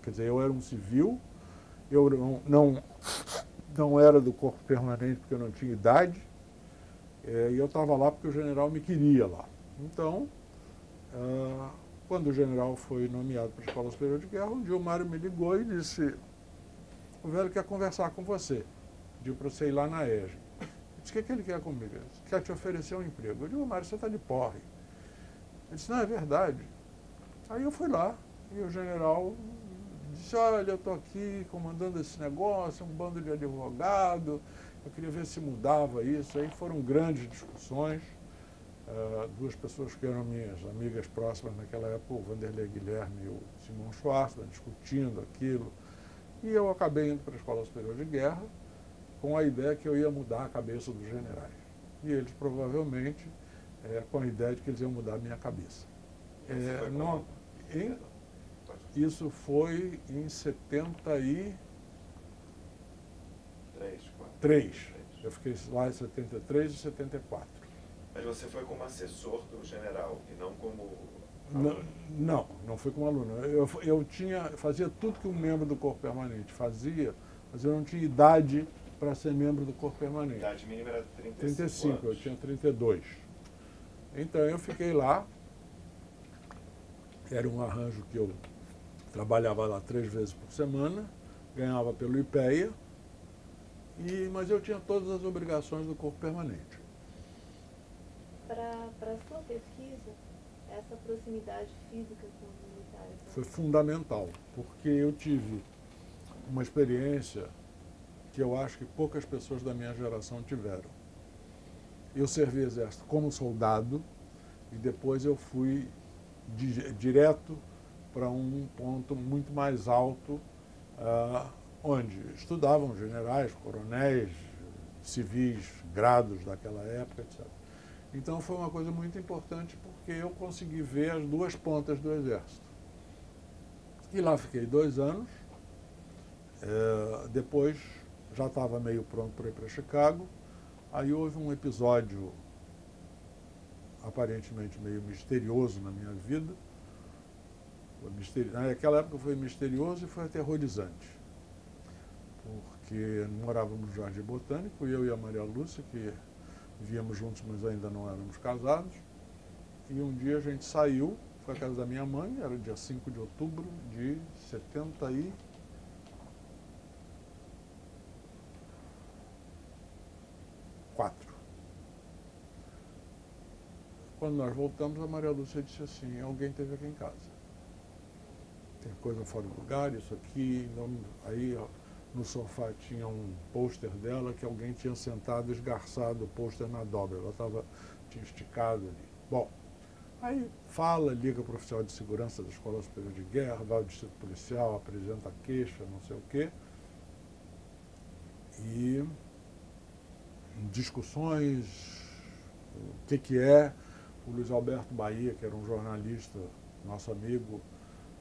Quer dizer, eu era um civil, eu não era do corpo permanente porque eu não tinha idade, e eu estava lá porque o general me queria lá. Então, quando o general foi nomeado para a Escola Superior de Guerra, um dia o Mário me ligou e disse: o velho quer conversar com você. Pediu para você ir lá na EJA. Eu disse: o que ele quer comigo? Ele disse: quer te oferecer um emprego. Eu digo: Mário, você está de porre. Ele disse: não, é verdade. Aí eu fui lá e o general disse: olha, eu estou aqui comandando esse negócio, um bando de advogado, eu queria ver se mudava isso. Aí foram grandes discussões. Duas pessoas que eram minhas amigas próximas naquela época, o Vanderlei Guilherme e o Simão Schwartzman, discutindo aquilo. E eu acabei indo para a Escola Superior de Guerra com a ideia que eu ia mudar a cabeça dos generais. E eles provavelmente com a ideia de que eles iam mudar a minha cabeça. Isso foi em 73. Eu fiquei lá em 73 e 74. Mas você foi como assessor do general e não como aluno? Não fui como aluno. Eu fazia tudo que um membro do corpo permanente fazia, mas eu não tinha idade para ser membro do corpo permanente. A idade mínima era 35 anos. Eu tinha 32. Então eu fiquei lá. Era um arranjo que eu trabalhava lá 3 vezes por semana, ganhava pelo IPEA, mas eu tinha todas as obrigações do corpo permanente. Para a sua pesquisa, essa proximidade física com os militares? Foi fundamental, porque eu tive uma experiência que eu acho que poucas pessoas da minha geração tiveram. Eu servi exército como soldado e depois eu fui direto para um ponto muito mais alto, onde estudavam generais, coronéis, civis, grados daquela época, etc. Então foi uma coisa muito importante porque eu consegui ver as duas pontas do exército. E lá fiquei 2 anos, depois já estava meio pronto para ir para Chicago, aí houve um episódio aparentemente meio misterioso na minha vida. Naquela época foi misterioso e foi aterrorizante, porque morávamos no Jardim Botânico, eu e a Maria Lúcia, que vivíamos juntos, mas ainda não éramos casados, e um dia a gente saiu, foi à casa da minha mãe, era dia 5 de outubro de 74. Quando nós voltamos, a Maria Lúcia disse assim: alguém esteve aqui em casa. Tem coisa fora do lugar, isso aqui. Aí no sofá tinha um pôster dela que alguém tinha sentado, esgarçado o pôster na dobra. Ela tinha esticado ali. Bom, aí liga para o oficial de segurança da Escola Superior de Guerra, vai ao distrito policial, apresenta a queixa, não sei o quê. E discussões, o que é. O Luiz Alberto Bahia, que era um jornalista, nosso amigo,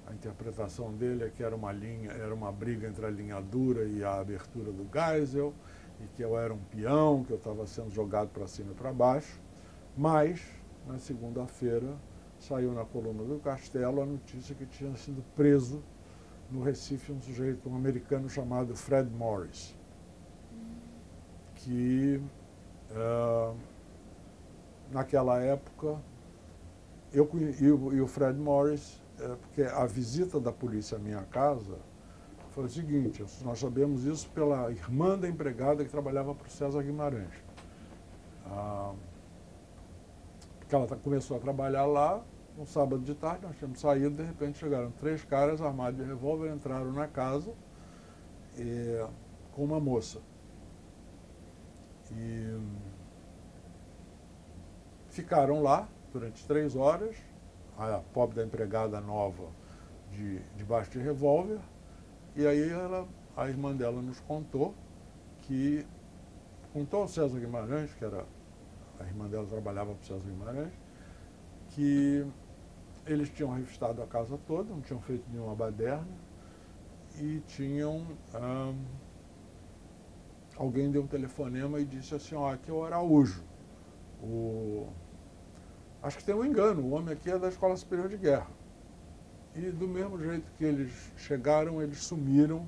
a interpretação dele é que era uma briga entre a linha dura e a abertura do Geisel, e que eu era um peão, que eu estava sendo jogado para cima e para baixo. Mas, na segunda-feira, saiu na coluna do Castelo a notícia que tinha sido preso no Recife um americano chamado Fred Morris, que naquela época, eu e o Fred Morris, porque a visita da polícia à minha casa foi o seguinte: nós sabemos isso pela irmã da empregada que trabalhava para o César Guimarães. Porque ela começou a trabalhar lá, um sábado de tarde, nós tínhamos saído, de repente chegaram 3 caras armados de revólver, entraram na casa com uma moça. E ficaram lá durante 3 horas, a pobre da empregada nova debaixo de revólver, e aí a irmã dela nos contou ao César Guimarães, a irmã dela trabalhava para o César Guimarães, que eles tinham revistado a casa toda, não tinham feito nenhuma baderna, e alguém deu um telefonema e disse assim: aqui é o Araújo. Acho que tem um engano, o homem aqui é da Escola Superior de Guerra. E do mesmo jeito que eles chegaram, eles sumiram.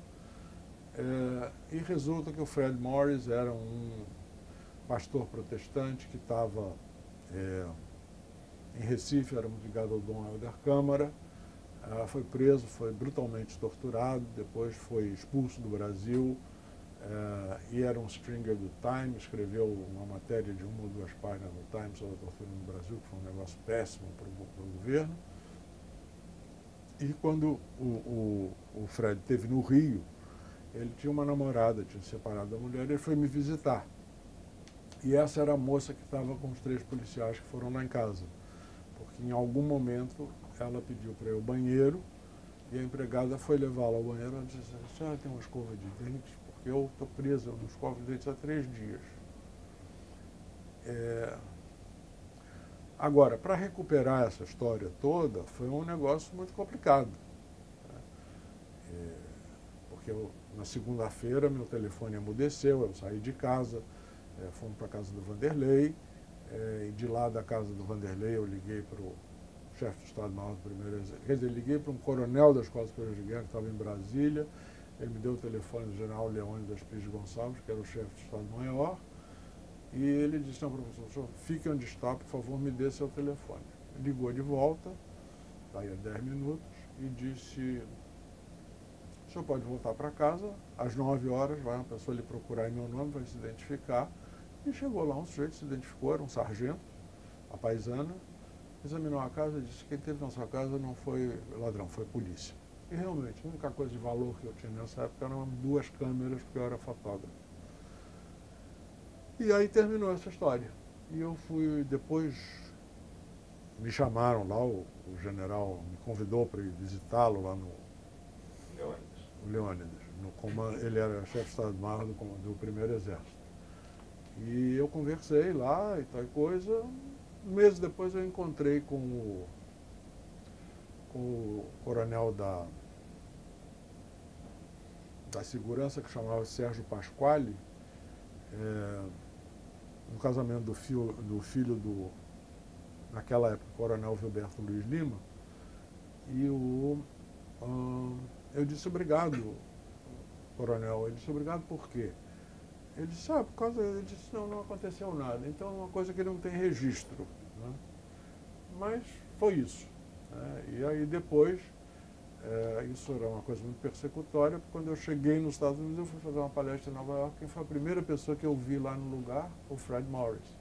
E resulta que o Fred Morris era um pastor protestante que estava em Recife, era muito ligado ao Dom Helder Câmara. Foi preso, foi brutalmente torturado, depois foi expulso do Brasil, e era um stringer do Time, escreveu uma matéria de 1 ou 2 páginas no Time sobre a tortura no Brasil, que foi um negócio péssimo para o governo. E quando o Fred esteve no Rio, ele tinha uma namorada, tinha separado da mulher, ele foi me visitar. E essa era a moça que estava com os 3 policiais que foram lá em casa. Porque em algum momento ela pediu para ir ao banheiro e a empregada foi levá-la ao banheiro e disse: a senhora tem uma escova de dentes? Porque eu estou presa, eu não escovo de dentes há 3 dias. Agora, para recuperar essa história toda, foi um negócio muito complicado. Porque na segunda-feira meu telefone emudeceu, eu saí de casa, fomos para a casa do Vanderlei, e de lá da casa do Vanderlei eu liguei para o chefe do Estado-Maior do Primeiro Exército, quer dizer, liguei para um coronel das Escolas Superiores de Guerra que estava em Brasília, ele me deu o telefone do general Leônidas Pires Gonçalves, que era o chefe do Estado-Maior, e ele disse: não, professor, fique onde está, por favor, me dê seu telefone. Ligou de volta, daí a 10 minutos, e disse: o senhor pode voltar para casa, às 9 horas vai uma pessoa lhe procurar em meu nome, vai se identificar. E chegou lá um sujeito, se identificou, era um sargento, a paisana, examinou a casa e disse: quem teve na sua casa não foi ladrão, foi polícia. E realmente, a única coisa de valor que eu tinha nessa época eram 2 câmeras, porque eu era fotógrafo. E aí terminou essa história. E eu fui, depois me chamaram lá, o general me convidou para ir visitá-lo lá no Leônidas. No comando, ele era chefe de Estado-Maior do Primeiro Exército. E eu conversei lá e tal coisa. Meses depois eu encontrei com o coronel da segurança, que chamava Sérgio Pasquale, no casamento do filho do, naquela época, coronel Gilberto Luiz Lima. E eu disse: obrigado, coronel. Ele disse: obrigado por quê? Ele disse: por causa... Ele disse: não aconteceu nada. Então é uma coisa que ele não tem registro. Né? Mas foi isso. Né? E aí depois, isso era uma coisa muito persecutória, porque quando eu cheguei nos Estados Unidos, eu fui fazer uma palestra em Nova York, quem foi a primeira pessoa que eu vi lá no lugar? O Fred Morris.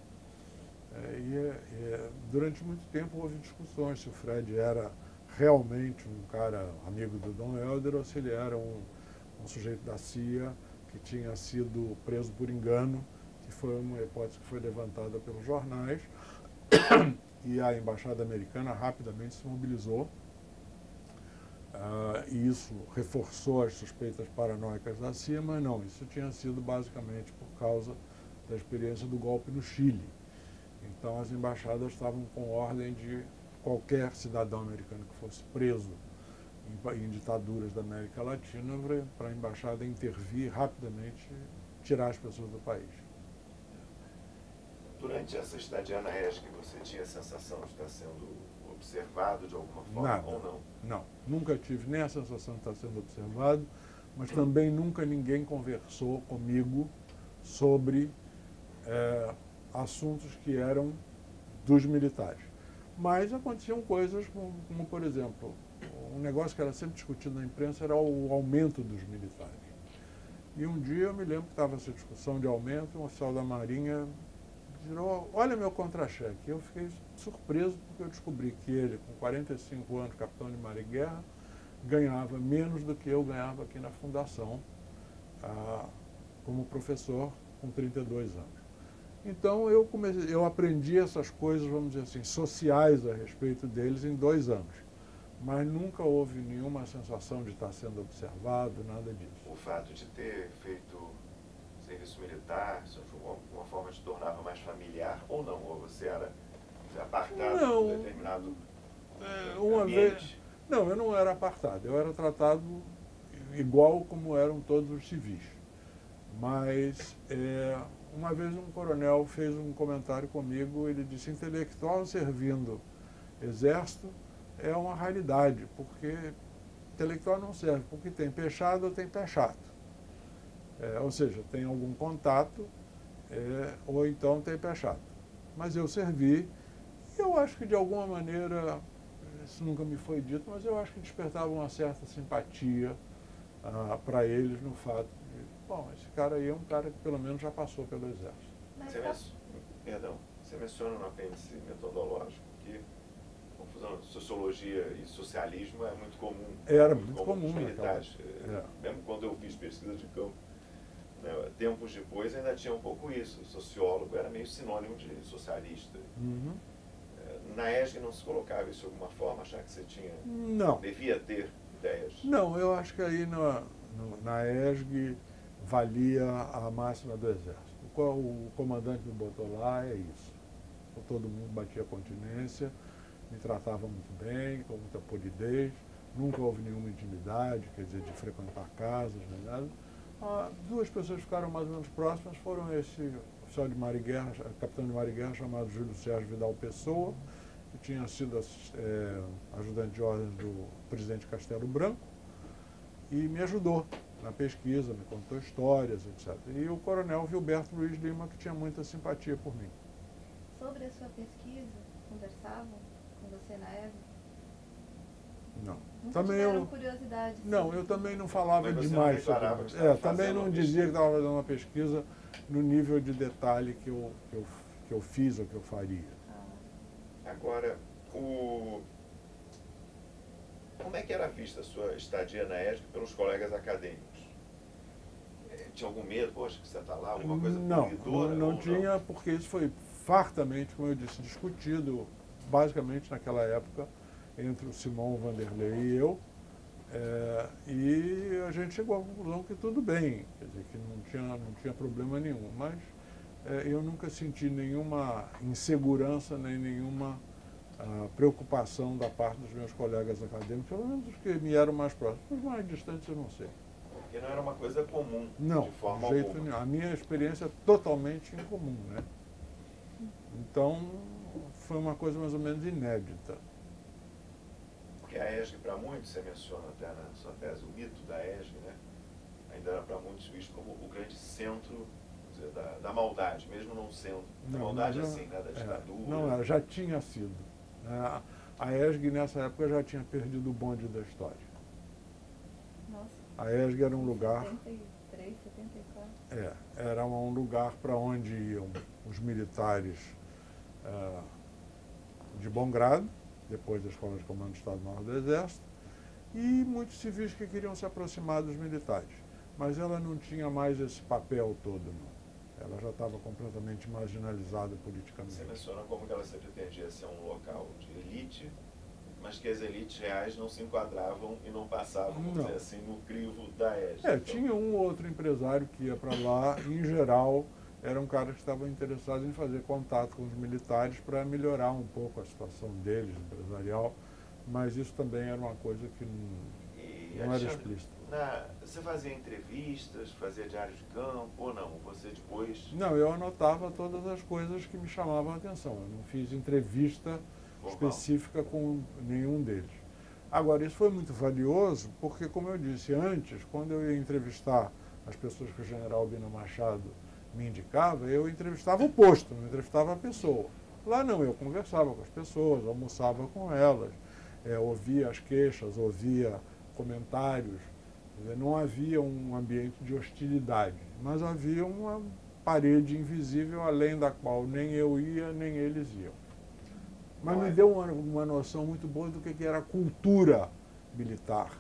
Durante muito tempo houve discussões se o Fred era realmente um cara amigo do Dom Helder ou se ele era um sujeito da CIA que tinha sido preso por engano, que foi uma hipótese que foi levantada pelos jornais. E a embaixada americana rapidamente se mobilizou, e isso reforçou as suspeitas paranoicas da CIA, mas não, isso tinha sido basicamente por causa da experiência do golpe no Chile. Então as embaixadas estavam com ordem de qualquer cidadão americano que fosse preso em ditaduras da América Latina, para a embaixada intervir rapidamente e tirar as pessoas do país. Durante essa estadia na ESC, você tinha a sensação de estar sendo observado de alguma forma? Nada, ou não? Não, nunca tive nem a sensação de estar sendo observado, mas também nunca ninguém conversou comigo sobre assuntos que eram dos militares. Mas aconteciam coisas como, por exemplo, um negócio que era sempre discutido na imprensa era o aumento dos militares. E um dia eu me lembro que estava essa discussão de aumento, um oficial da Marinha virou: olha meu contra-cheque. Eu fiquei surpreso porque eu descobri que ele, com 45 anos, capitão de mar e guerra, ganhava menos do que eu ganhava aqui na Fundação, como professor, com 32 anos. Então eu aprendi essas coisas, vamos dizer assim, sociais a respeito deles em 2 anos. Mas nunca houve nenhuma sensação de estar sendo observado, nada disso. O fato de ter feito serviço militar, de alguma forma te tornava mais familiar ou não? Ou você era apartado de determinado ambiente? Não, eu não era apartado. Eu era tratado igual como eram todos os civis. Mas uma vez um coronel fez um comentário comigo, ele disse: intelectual servindo exército é uma raridade, porque intelectual não serve, porque tem peixado ou tem pé chato. Ou seja, tem algum contato, ou então tem pé chato. Mas eu servi Eu acho que, de alguma maneira, isso nunca me foi dito, mas eu acho que despertava uma certa simpatia para eles no fato de, bom, esse cara aí é um cara que pelo menos já passou pelo Exército. Você menciona no apêndice metodológico que confusão sociologia e socialismo é muito comum. Era muito comum nos militares. É. Mesmo quando eu fiz pesquisa de campo, né, tempos depois ainda tinha um pouco isso. O sociólogo era meio sinônimo de socialista. Uhum. Na ESG não se colocava isso de alguma forma, achar que você Não. devia ter ideias? Não, eu acho que aí na ESG valia a máxima do Exército. O comandante me botou lá, é isso. Todo mundo batia continência, me tratava muito bem, com muita polidez, nunca houve nenhuma intimidade, quer dizer, de frequentar casas, nem nada. Duas pessoas que ficaram mais ou menos próximas foram esse oficial de mar e guerra, capitão de mar e guerra, chamado Júlio Sérgio Vidal Pessoa, que tinha sido ajudante de ordens do presidente Castelo Branco, e me ajudou na pesquisa, me contou histórias, etc. E o coronel Gilberto Luiz Lima, que tinha muita simpatia por mim. Sobre a sua pesquisa, conversavam com você na ESG? Não. Nunca tiveram curiosidade? Não, eu também não falava Mas você demais não declarava que estava também fazendo não uma dizia que estava fazendo uma pesquisa no nível de detalhe que eu fiz ou que eu faria. Agora, como é que era vista a sua estadia na ESG pelos colegas acadêmicos? Tinha algum medo, poxa, que você está lá, alguma coisa poluidora? Não tinha, porque isso foi fartamente, como eu disse, discutido basicamente naquela época entre o Simão Vanderlei e eu, e a gente chegou à conclusão que tudo bem, quer dizer, que não tinha problema nenhum, mas eu nunca senti nenhuma insegurança nem nenhuma preocupação da parte dos meus colegas acadêmicos, pelo menos os que me eram mais próximos, os mais distantes eu não sei. Porque não era uma coisa comum, não, de forma de jeito alguma. nenhum. A minha experiência é totalmente incomum, né? Então, foi uma coisa mais ou menos inédita. Porque a ESG, para muitos, você menciona até na sua tese, o mito da ESG, né? Ainda era para muitos visto como o grande centro, dizer, da maldade, mesmo não sendo. Da maldade assim, né? Da ditadura. Não, já tinha sido. A ESG, nessa época, já tinha perdido o bonde da história. Nossa. A ESG era um lugar... 73, 74. Era um lugar para onde iam os militares de bom grado, depois da Escola de Comando do Estado-Maior do Exército, e muitos civis que queriam se aproximar dos militares. Mas ela não tinha mais esse papel todo, não. Ela já estava completamente marginalizada politicamente. Você menciona como que ela se pretendia ser um local de elite, mas que as elites reais não se enquadravam e não passavam, vamos dizer assim, no crivo da ESG. Então, tinha um ou outro empresário que ia para lá, e, em geral, eram caras que estavam interessados em fazer contato com os militares para melhorar um pouco a situação deles, empresarial, mas isso também era uma coisa que não era explícita. Você fazia entrevistas, fazia diário de campo ou não? Você depois... Não, eu anotava todas as coisas que me chamavam a atenção. Eu não fiz entrevista específica com nenhum deles. Agora, isso foi muito valioso porque, como eu disse antes, quando eu ia entrevistar as pessoas que o general Bina Machado me indicava, eu entrevistava o posto, não entrevistava a pessoa. Lá não, eu conversava com as pessoas, almoçava com elas, ouvia as queixas, ouvia comentários. Não havia um ambiente de hostilidade, mas havia uma parede invisível além da qual nem eu ia, nem eles iam. Mas me deu uma noção muito boa do que era a cultura militar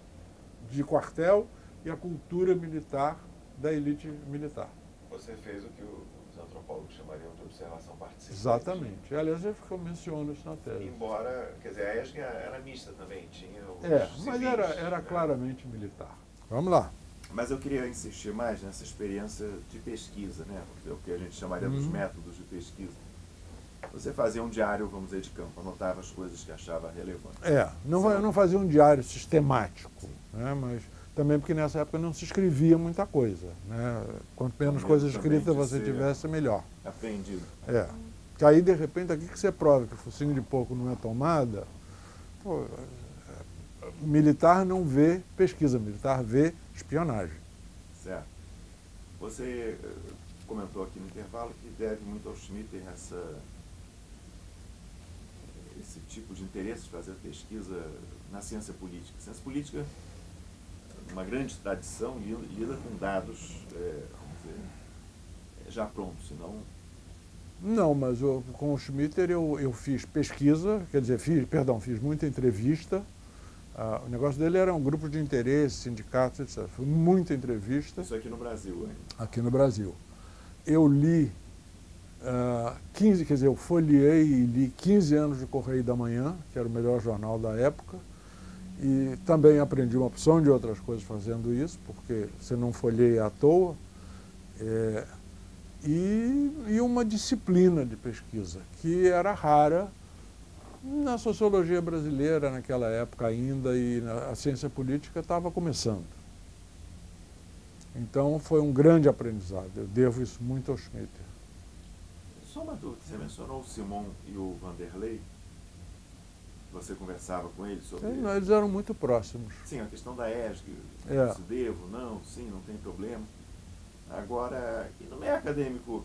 de quartel e a cultura militar da elite militar. Você fez o que os antropólogos chamariam de observação participante. Exatamente. Aliás, eu menciono isso na tese. Embora, quer dizer, a ESG era mista também, tinha os mas civis, era claramente militar. Vamos lá. Mas eu queria insistir mais nessa experiência de pesquisa, né? O que a gente chamaria dos métodos de pesquisa. Você fazia um diário, vamos dizer, de campo, anotava as coisas que achava relevantes. Eu não fazia um diário sistemático, né? Mas também porque nessa época não se escrevia muita coisa, né? Quanto menos coisa escrita você tivesse, melhor. Aprendido. Que aí, de repente, aqui que você prova que o focinho de porco não é tomada, militar não vê pesquisa, militar vê espionagem. Certo. Você comentou aqui no intervalo que deve muito ao Schmitter esse tipo de interesse de fazer pesquisa na ciência política? A ciência política, uma grande tradição, lida com dados, vamos dizer, já prontos, senão... Não, mas com o Schmitter eu fiz pesquisa, quer dizer, fiz muita entrevista. O negócio dele era um grupo de interesse, sindicatos, etc. Foi muita entrevista. Isso aqui no Brasil ainda. Aqui no Brasil. Eu li 15, quer dizer, eu folheei e li 15 anos de Correio da Manhã, que era o melhor jornal da época, e também aprendi uma opção de outras coisas fazendo isso, porque você não folheia à toa, e uma disciplina de pesquisa, que era rara na sociologia brasileira naquela época ainda, e a ciência política estava começando. Então foi um grande aprendizado, eu devo isso muito ao Schmitter. Só uma dúvida, você mencionou o Simon e o Vanderlei, você conversava com eles sobre... Eles eram muito próximos. Sim, a questão da ESG, se devo, não, sim, não tem problema. Agora, e no meio acadêmico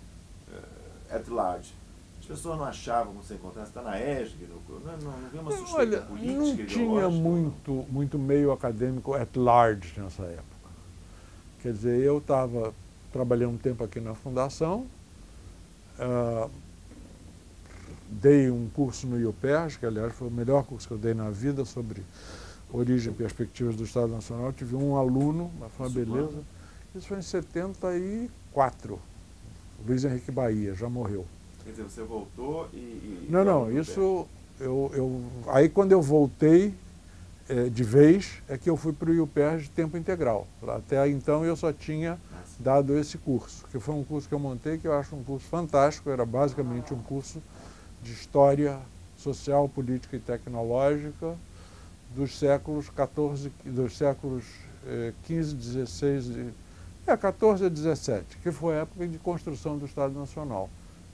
at large, as pessoas não achavam que você encontrasse, está na ESG, não havia uma suspeita política, não tinha muito meio acadêmico at large nessa época. Quer dizer, eu estava trabalhando um tempo aqui na Fundação, dei um curso no IUPERJ, que aliás foi o melhor curso que eu dei na vida sobre origem e perspectivas do Estado Nacional. Tive um aluno, mas foi uma beleza. Isso foi em 74, Luiz Henrique Bahia, já morreu. Quer dizer, você voltou e... Não, isso... Aí quando eu voltei de vez, é que eu fui para o IUPERJ de tempo integral. Até então eu só tinha dado esse curso, que foi um curso que eu montei, que eu acho um curso fantástico, era basicamente um curso de História Social, Política e Tecnológica dos séculos XIV, dos séculos XV, XVI, 14 a 17, que foi a época de construção do Estado Nacional,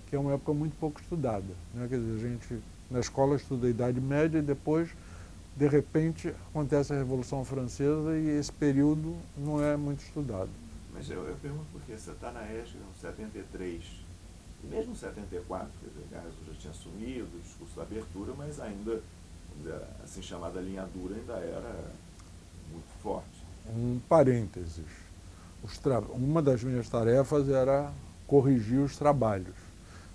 que é uma época muito pouco estudada, né? Quer dizer, a gente na escola estuda a Idade Média e depois, de repente, acontece a Revolução Francesa e esse período não é muito estudado. Mas eu pergunto porque você está na ESG em 73, e mesmo em 74, quer dizer, Geisel já tinha assumido o discurso da abertura, mas ainda, vamos dizer, assim chamada linha dura ainda era muito forte. Um parênteses. Uma das minhas tarefas era corrigir os trabalhos.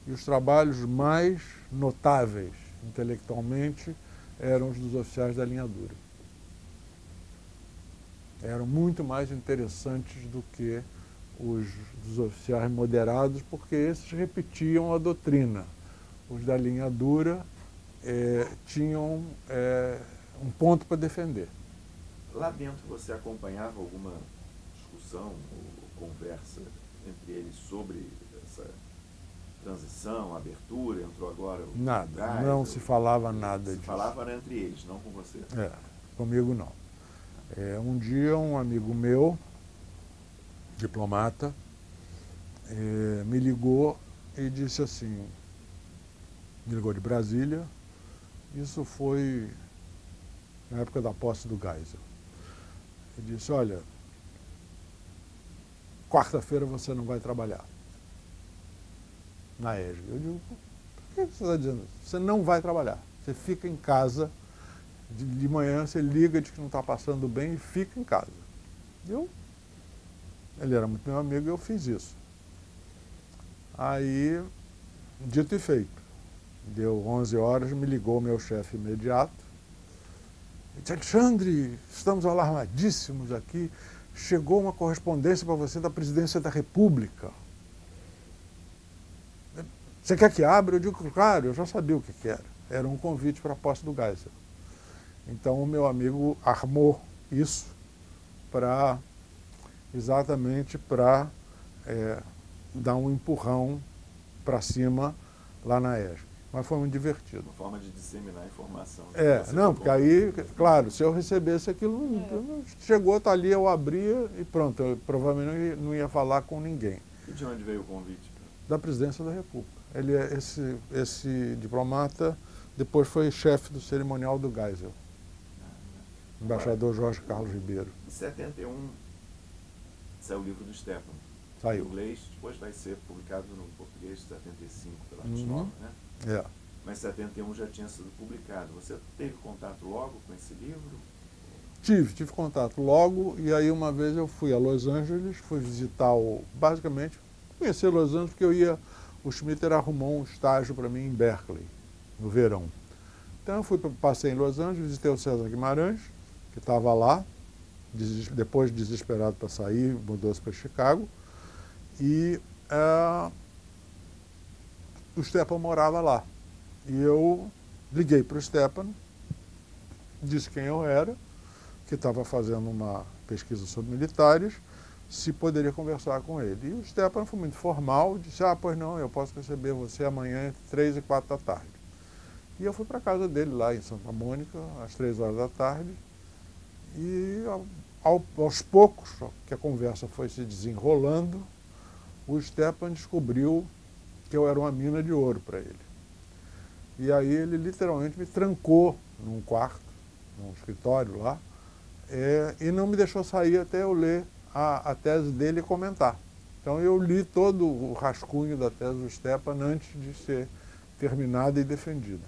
E os trabalhos mais notáveis intelectualmente eram os dos oficiais da linha dura. Eram muito mais interessantes do que os dos oficiais moderados, porque esses repetiam a doutrina. Os da linha dura tinham um ponto para defender. Lá dentro você acompanhava alguma discussão ou conversa entre eles sobre essa transição, abertura, entrou agora o Nada, Geisel, não se falava nada disso. Se falava entre eles, não com você. Comigo não. Um dia um amigo meu, diplomata, me ligou e disse assim, me ligou de Brasília, isso foi na época da posse do Geisel. Ele disse, olha, quarta-feira você não vai trabalhar na ESG. Eu digo, por que você está dizendo isso? Você não vai trabalhar, você fica em casa, de manhã você liga, diz que não está passando bem e fica em casa. Ele era muito meu amigo e eu fiz isso. Aí, dito e feito, deu 11 horas, me ligou meu chefe imediato, disse, Alexandre, estamos alarmadíssimos aqui, chegou uma correspondência para você da Presidência da República. Você quer que abra? Eu digo, claro, eu já sabia o que era. Era um convite para a posse do Geisel. Então o meu amigo armou isso exatamente para dar um empurrão para cima lá na ESG. Mas foi muito divertido. Uma forma de disseminar a informação. Não, porque aí, claro, se eu recebesse aquilo, chegou, tá ali, eu abria e pronto, eu provavelmente não ia falar com ninguém. E de onde veio o convite? Da Presidência da República. Ele, esse diplomata, depois foi chefe do cerimonial do Geisel. Embaixador Jorge Carlos Ribeiro. Em 71, saiu o livro do Stefano. Saiu. Em inglês, depois vai ser publicado no português, 75, pela Arte Nova, né? Mas 71 já tinha sido publicado. Você teve contato logo com esse livro? Tive contato logo, e aí uma vez eu fui a Los Angeles, fui visitar basicamente, conhecer Los Angeles, porque o Schmitter arrumou um estágio para mim em Berkeley, no verão. Então eu passei em Los Angeles, visitei o César Guimarães, que estava lá, depois desesperado para sair, mudou-se para Chicago, e o Stepan morava lá. E eu liguei para o Stepan, disse quem eu era, que estava fazendo uma pesquisa sobre militares, se poderia conversar com ele. E o Stepan foi muito formal, disse, pois não, eu posso receber você amanhã entre 3 e 4 da tarde. E eu fui para a casa dele lá em Santa Mônica, às 3 horas da tarde, e aos poucos que a conversa foi se desenrolando, o Stepan descobriu que eu era uma mina de ouro para ele. E aí ele literalmente me trancou num quarto, num escritório lá, e não me deixou sair até eu ler a tese dele e comentar. Então eu li todo o rascunho da tese do Stepan antes de ser terminada e defendida.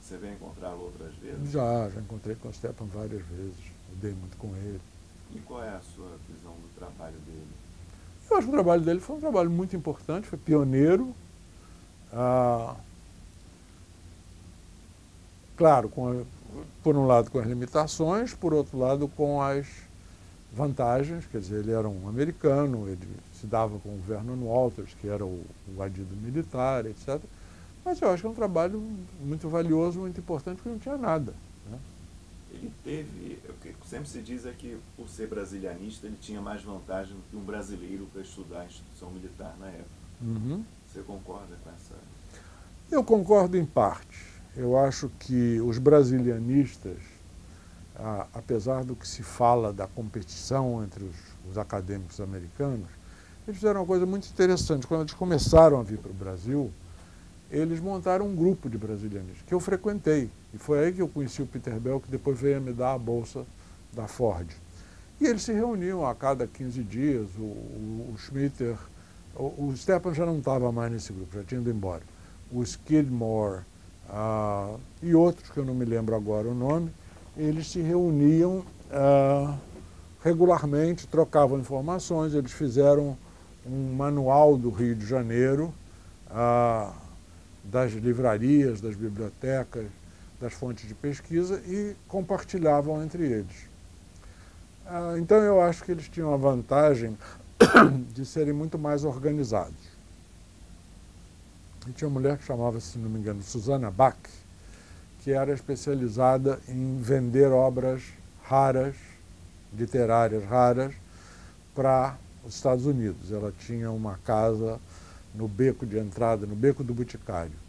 Você veio encontrá-lo outras vezes? Já encontrei com o Stepan várias vezes, eu dei muito com ele. E qual é a sua visão do trabalho dele? Eu acho que o trabalho dele foi um trabalho muito importante, foi pioneiro. Claro, por um lado com as limitações, por outro lado com as vantagens, quer dizer, ele era um americano, ele se dava com o Vernon Walters, que era o adido militar, etc. Mas eu acho que é um trabalho muito valioso, muito importante, porque não tinha nada, né? Ele teve, o que sempre se diz é que, por ser brasilianista, ele tinha mais vantagem do que um brasileiro para estudar a instituição militar na época. Uhum. Você concorda com essa? Eu concordo em parte. Eu acho que os brasilianistas, apesar do que se fala da competição entre os acadêmicos americanos, eles fizeram uma coisa muito interessante. Quando eles começaram a vir para o Brasil, eles montaram um grupo de brasilianistas, que eu frequentei. E foi aí que eu conheci o Peter Bell, que depois veio a me dar a bolsa da Ford. E eles se reuniam a cada 15 dias, o Schmitter, o Stepan já não estava mais nesse grupo, já tinha ido embora. O Skidmore e outros, que eu não me lembro agora o nome, eles se reuniam regularmente, trocavam informações, eles fizeram um manual do Rio de Janeiro, das livrarias, das bibliotecas, das fontes de pesquisa e compartilhavam entre eles. Então eu acho que eles tinham a vantagem de serem muito mais organizados. E tinha uma mulher que chamava-se, se não me engano, Susana Bach, que era especializada em vender obras raras, literárias raras, para os Estados Unidos. Ela tinha uma casa no beco de entrada, no Beco do Boticário.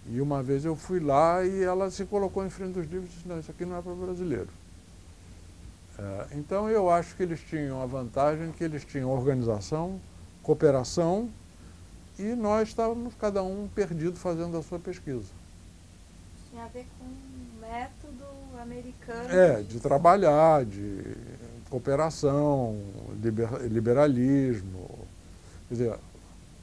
E uma vez eu fui lá e ela se colocou em frente dos livros e disse, não, isso aqui não é para brasileiro. Então eu acho que eles tinham a vantagem que eles tinham organização, cooperação, e nós estávamos cada um perdido fazendo a sua pesquisa. Tinha a ver com um método americano. De trabalhar, de cooperação, liberalismo. Quer dizer,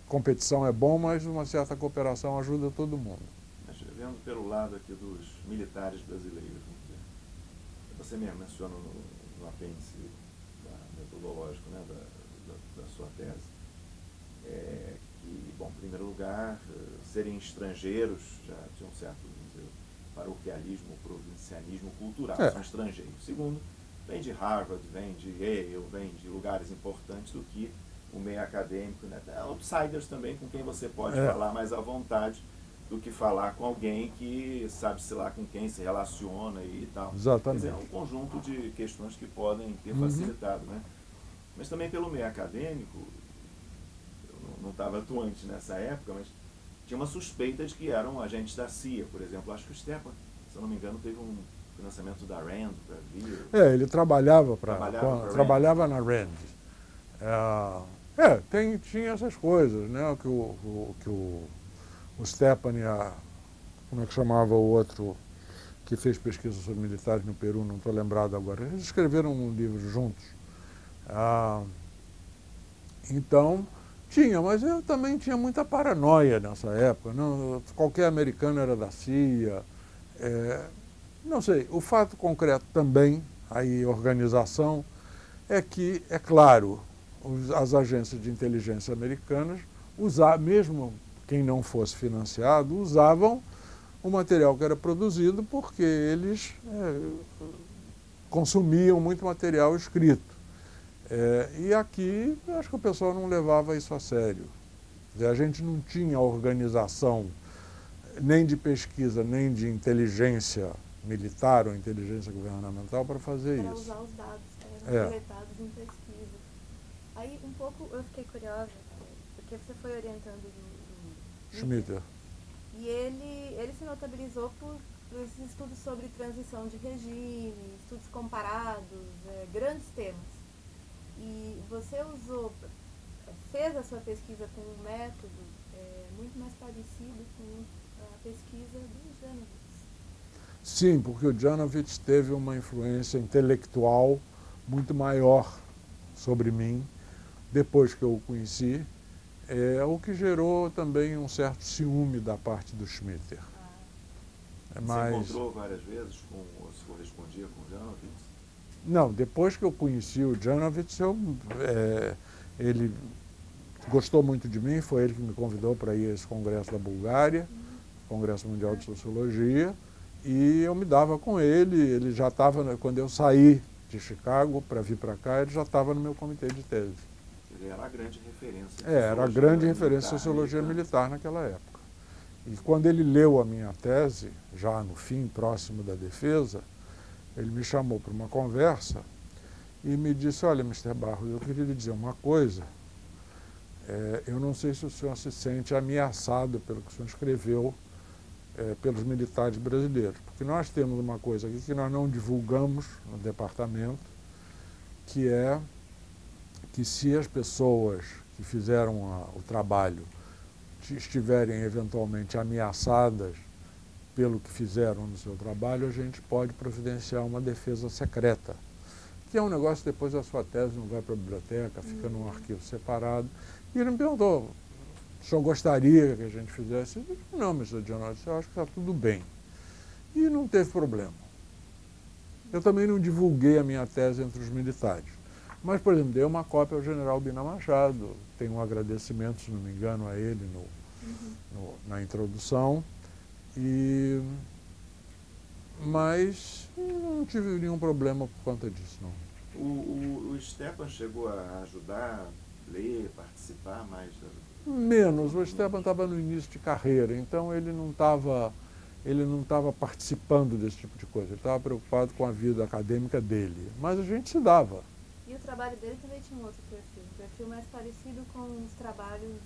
competição é bom, mas uma certa cooperação ajuda todo mundo. Mas vendo pelo lado aqui dos militares brasileiros, você mesmo menciona no apêndice metodológico, né, da sua tese, que, bom, em primeiro lugar, serem estrangeiros já tinha um certo, vamos dizer, paroquialismo, provincianismo cultural, são estrangeiros. Segundo, vem de Harvard, vem de Yale, vem de lugares importantes do que o meio acadêmico, né? Outsiders também, com quem você pode falar mais à vontade do que falar com alguém que sabe-se lá com quem se relaciona e tal. Exatamente. Quer dizer, é um conjunto de questões que podem ter facilitado, né? Mas também pelo meio acadêmico, eu não estava atuante nessa época, mas tinha uma suspeita de que eram agentes da CIA, por exemplo. Acho que o Stepan, se eu não me engano, teve um financiamento da RAND para vir. Ele trabalhava na RAND. Tinha essas coisas, né? Que o Stepan e como é que chamava o outro que fez pesquisa sobre militares no Peru, não estou lembrado agora. Eles escreveram um livro juntos. Então, Tinha, mas eu também tinha muita paranoia nessa época. Não, qualquer americano era da CIA. Não sei, o fato concreto também, aí organização, é que, é claro, as agências de inteligência americanas, mesmo quem não fosse financiado, usavam o material que era produzido porque eles consumiam muito material escrito. E aqui, eu acho que o pessoal não levava isso a sério. A gente não tinha organização nem de pesquisa, nem de inteligência militar ou inteligência governamental para fazer para isso. usar os dados que eram coletados em pesquisa. Aí, um pouco, eu fiquei curiosa, porque você foi orientando do Schmitter. E ele se notabilizou por esses estudos sobre transição de regime, estudos comparados, grandes temas. E você fez a sua pesquisa com um método muito mais parecido com a pesquisa do Janovitz. Sim, porque o Janovitz teve uma influência intelectual muito maior sobre mim depois que eu o conheci, o que gerou também um certo ciúme da parte do Schmitter. Você encontrou várias vezes, ou se correspondia com o Janovitz? Não, depois que eu conheci o Janovitz, ele gostou muito de mim, foi ele que me convidou para ir a esse congresso da Bulgária, Congresso Mundial de Sociologia, e eu me dava com ele já estava, quando eu saí de Chicago para vir para cá, ele já estava no meu comitê de tese. Ele era a grande referência. Era a grande referência em sociologia militar naquela época. E quando ele leu a minha tese, já no fim, próximo da defesa, ele me chamou para uma conversa e me disse, olha, Mr. Barros, eu queria lhe dizer uma coisa, eu não sei se o senhor se sente ameaçado pelo que o senhor escreveu pelos militares brasileiros, porque nós temos uma coisa aqui que nós não divulgamos no departamento, que é que se as pessoas que fizeram o trabalho estiverem eventualmente ameaçadas pelo que fizeram no seu trabalho, a gente pode providenciar uma defesa secreta, que é um negócio que depois a sua tese não vai para a biblioteca, fica num arquivo separado. E ele me perguntou, o senhor gostaria que a gente fizesse? Eu disse, não, Mr. Janovitz, eu acho que está tudo bem. E não teve problema. Eu também não divulguei a minha tese entre os militares. Mas, por exemplo, dei uma cópia ao general Bina Machado, tenho um agradecimento, se não me engano, a ele na introdução. Mas não tive nenhum problema por conta disso, não. O Stepan chegou a ajudar, ler, participar mais? Menos. O Stepan estava no início de carreira, então ele não estava participando desse tipo de coisa. Ele estava preocupado com a vida acadêmica dele. Mas a gente se dava. E o trabalho dele também tinha um outro perfil. Um perfil mais parecido com os trabalhos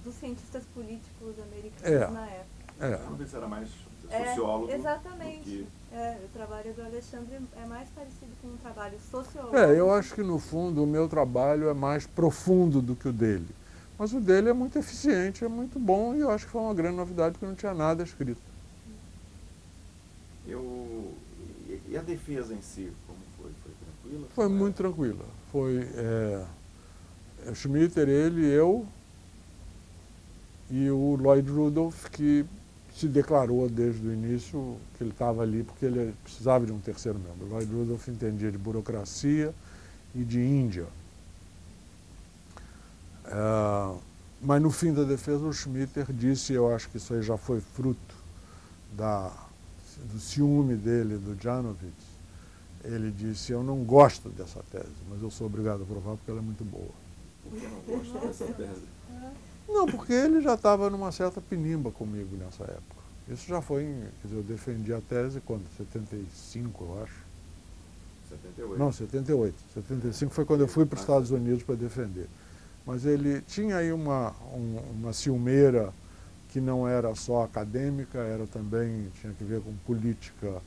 dos cientistas políticos americanos na época. Talvez era mais sociólogo. Exatamente. O trabalho do Alexandre é mais parecido com um trabalho sociológico. Eu acho que, no fundo, o meu trabalho é mais profundo do que o dele. Mas o dele é muito eficiente, é muito bom, e eu acho que foi uma grande novidade, porque não tinha nada escrito. E a defesa em si, como foi? Foi tranquila? Foi muito tranquila. Foi Schmitter, ele, eu e o Lloyd Rudolph, que se declarou desde o início que ele estava ali porque ele precisava de um terceiro membro. O Lloyd Rudolph entendia de burocracia e de Índia. Mas no fim da defesa o Schmitter disse, eu acho que isso aí já foi fruto do ciúme dele, do Janovitz, ele disse, eu não gosto dessa tese, mas eu sou obrigado a provar porque ela é muito boa. Por que não gosta dessa tese? Não, porque ele já estava numa certa pinimba comigo nessa época. Isso já foi, quer dizer, eu defendi a tese quando? 75, eu acho. 78? Não, 78. 75 foi quando eu fui para os Estados Unidos para defender. Mas ele tinha aí uma ciumeira que não era só acadêmica, era também, tinha que ver com política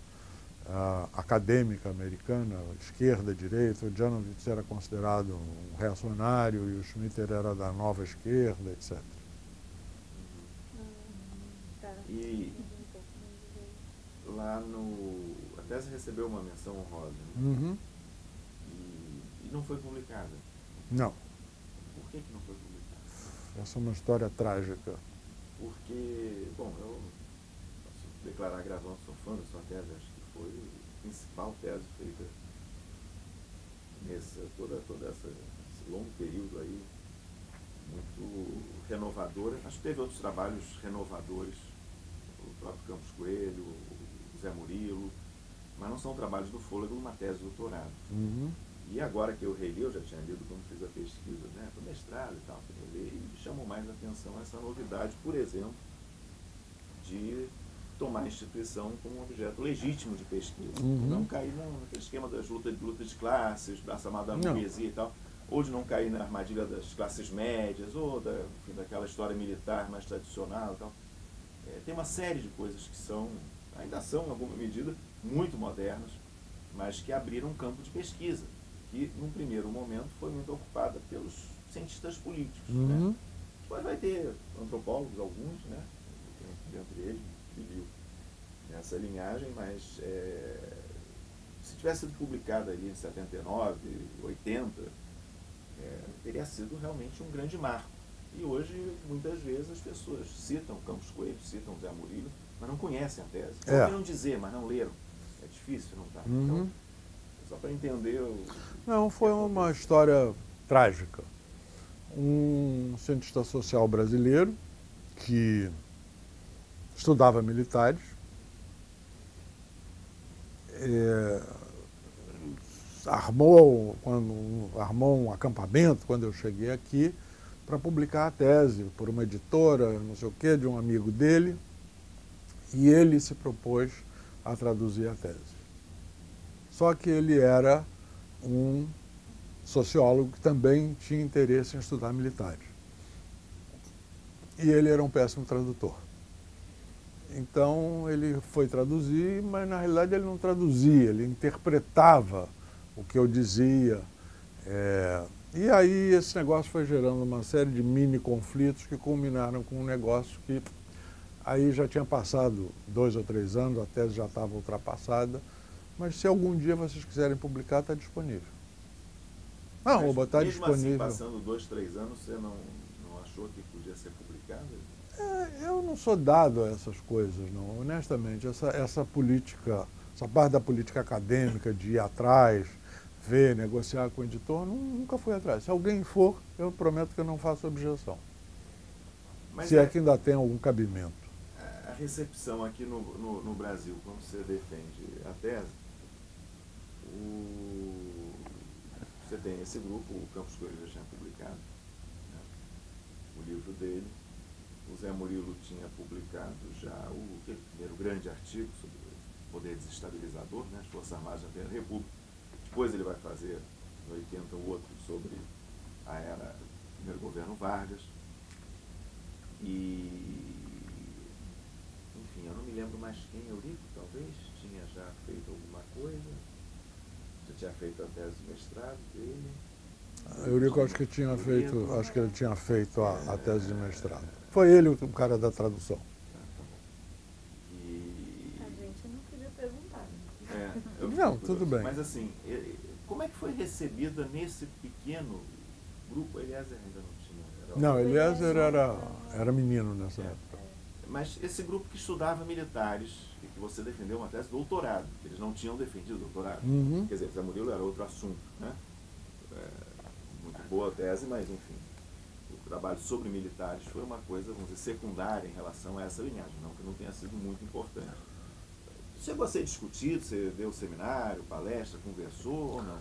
acadêmica americana, esquerda, direita. O Janovitz era considerado um reacionário e o Schmitter era da nova esquerda, etc. E lá a tese recebeu uma menção honrosa, né? Uhum. E não foi publicada? Não. Por que não foi publicada? Essa é uma história trágica. Porque, bom, eu posso declarar gravando, sou fã da sua tese, acho que foi a principal tese feita nesse longo período aí, muito renovadora. Acho que teve outros trabalhos renovadores, o próprio Campos Coelho, o Zé Murilo, mas não são trabalhos do fôlego numa tese de doutorado. Uhum. E agora que eu reli, eu já tinha lido quando fiz a pesquisa, né, para o mestrado e tal, eu li, e me chamou mais a atenção essa novidade, por exemplo, de tomar a instituição como um objeto legítimo de pesquisa. Uhum. Não cair naquele esquema das lutas de classes, da chamada burguesia e tal, ou de não cair na armadilha das classes médias, ou enfim, daquela história militar mais tradicional e tal. Tem uma série de coisas que ainda são, em alguma medida, muito modernas, mas que abriram um campo de pesquisa, que, num primeiro momento, foi muito ocupada pelos cientistas políticos. Uhum. Né? Depois vai ter antropólogos, alguns, né? Dentre eles, viu nessa linhagem, mas se tivesse sido publicada ali em 79, 80, teria sido realmente um grande marco. E hoje, muitas vezes, as pessoas citam Campos Coelho, citam Zé Murilo, mas não conhecem a tese. Ouviram dizer, mas não leram. É difícil, não tá? Uhum. Então, só para entender... Não, foi uma história trágica. Um cientista social brasileiro que estudava militares, armou um acampamento quando eu cheguei aqui para publicar a tese por uma editora, não sei o quê, de um amigo dele, e ele se propôs a traduzir a tese. Só que ele era um sociólogo que também tinha interesse em estudar militares. E ele era um péssimo tradutor. Então ele foi traduzir, mas na realidade ele não traduzia, ele interpretava o que eu dizia. E aí esse negócio foi gerando uma série de mini conflitos que culminaram com um negócio que aí já tinha passado 2 ou 3 anos, a tese já estava ultrapassada, mas se algum dia vocês quiserem publicar, está disponível. Não, vou botar disponível. Assim, passando 2, 3 anos, você não achou que podia ser publicado? Eu não sou dado a essas coisas, não. Honestamente, essa política, essa parte da política acadêmica de ir atrás, ver, negociar com o editor, nunca fui atrás. Se alguém for, eu prometo que eu não faço objeção. Mas se é que ainda tem algum cabimento. A recepção aqui no Brasil, quando você defende a tese, você tem esse grupo, o Campos Coelho já tinha publicado, né, o livro dele. O Zé Murilo tinha publicado já o primeiro grande artigo sobre o poder desestabilizador, né, as Forças Armadas da Primeira República. Depois ele vai fazer, em 80, o outro sobre a era do primeiro governo Vargas. E, enfim, eu não me lembro mais quem, Eurico, talvez, tinha já feito alguma coisa. Já tinha feito a tese de mestrado dele. Eurico acho que ele tinha feito a tese de mestrado. Foi ele o cara da tradução. A gente não podia perguntar. Não, tudo bem. Mas assim, como é que foi recebida nesse pequeno grupo? Eliezer ainda não tinha. Não, Eliezer era menino nessa época. Mas esse grupo que estudava militares, e que você defendeu uma tese de doutorado, eles não tinham defendido doutorado. Uhum. Quer dizer, Zé Murilo era outro assunto, né? Muito boa a tese, mas enfim. O trabalho sobre militares foi uma coisa, vamos dizer, secundária em relação a essa linhagem, não que não tenha sido muito importante. Chegou a ser discutido, você deu seminário, palestra, conversou ou não?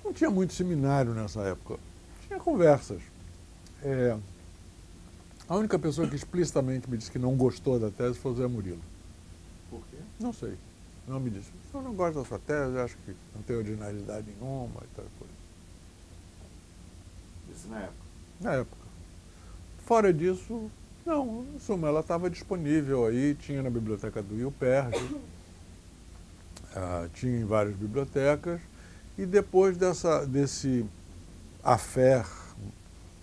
Não tinha muito seminário nessa época. Tinha conversas. A única pessoa que explicitamente me disse que não gostou da tese foi o Zé Murilo. Por quê? Não sei. Não me disse. Eu não gosto da sua tese, acho que não tem originalidade nenhuma e tal coisa. Isso na época? Na época. Fora disso, não. Em suma, ela estava disponível aí, tinha na biblioteca do IUPERJ, tinha em várias bibliotecas, e depois desse affair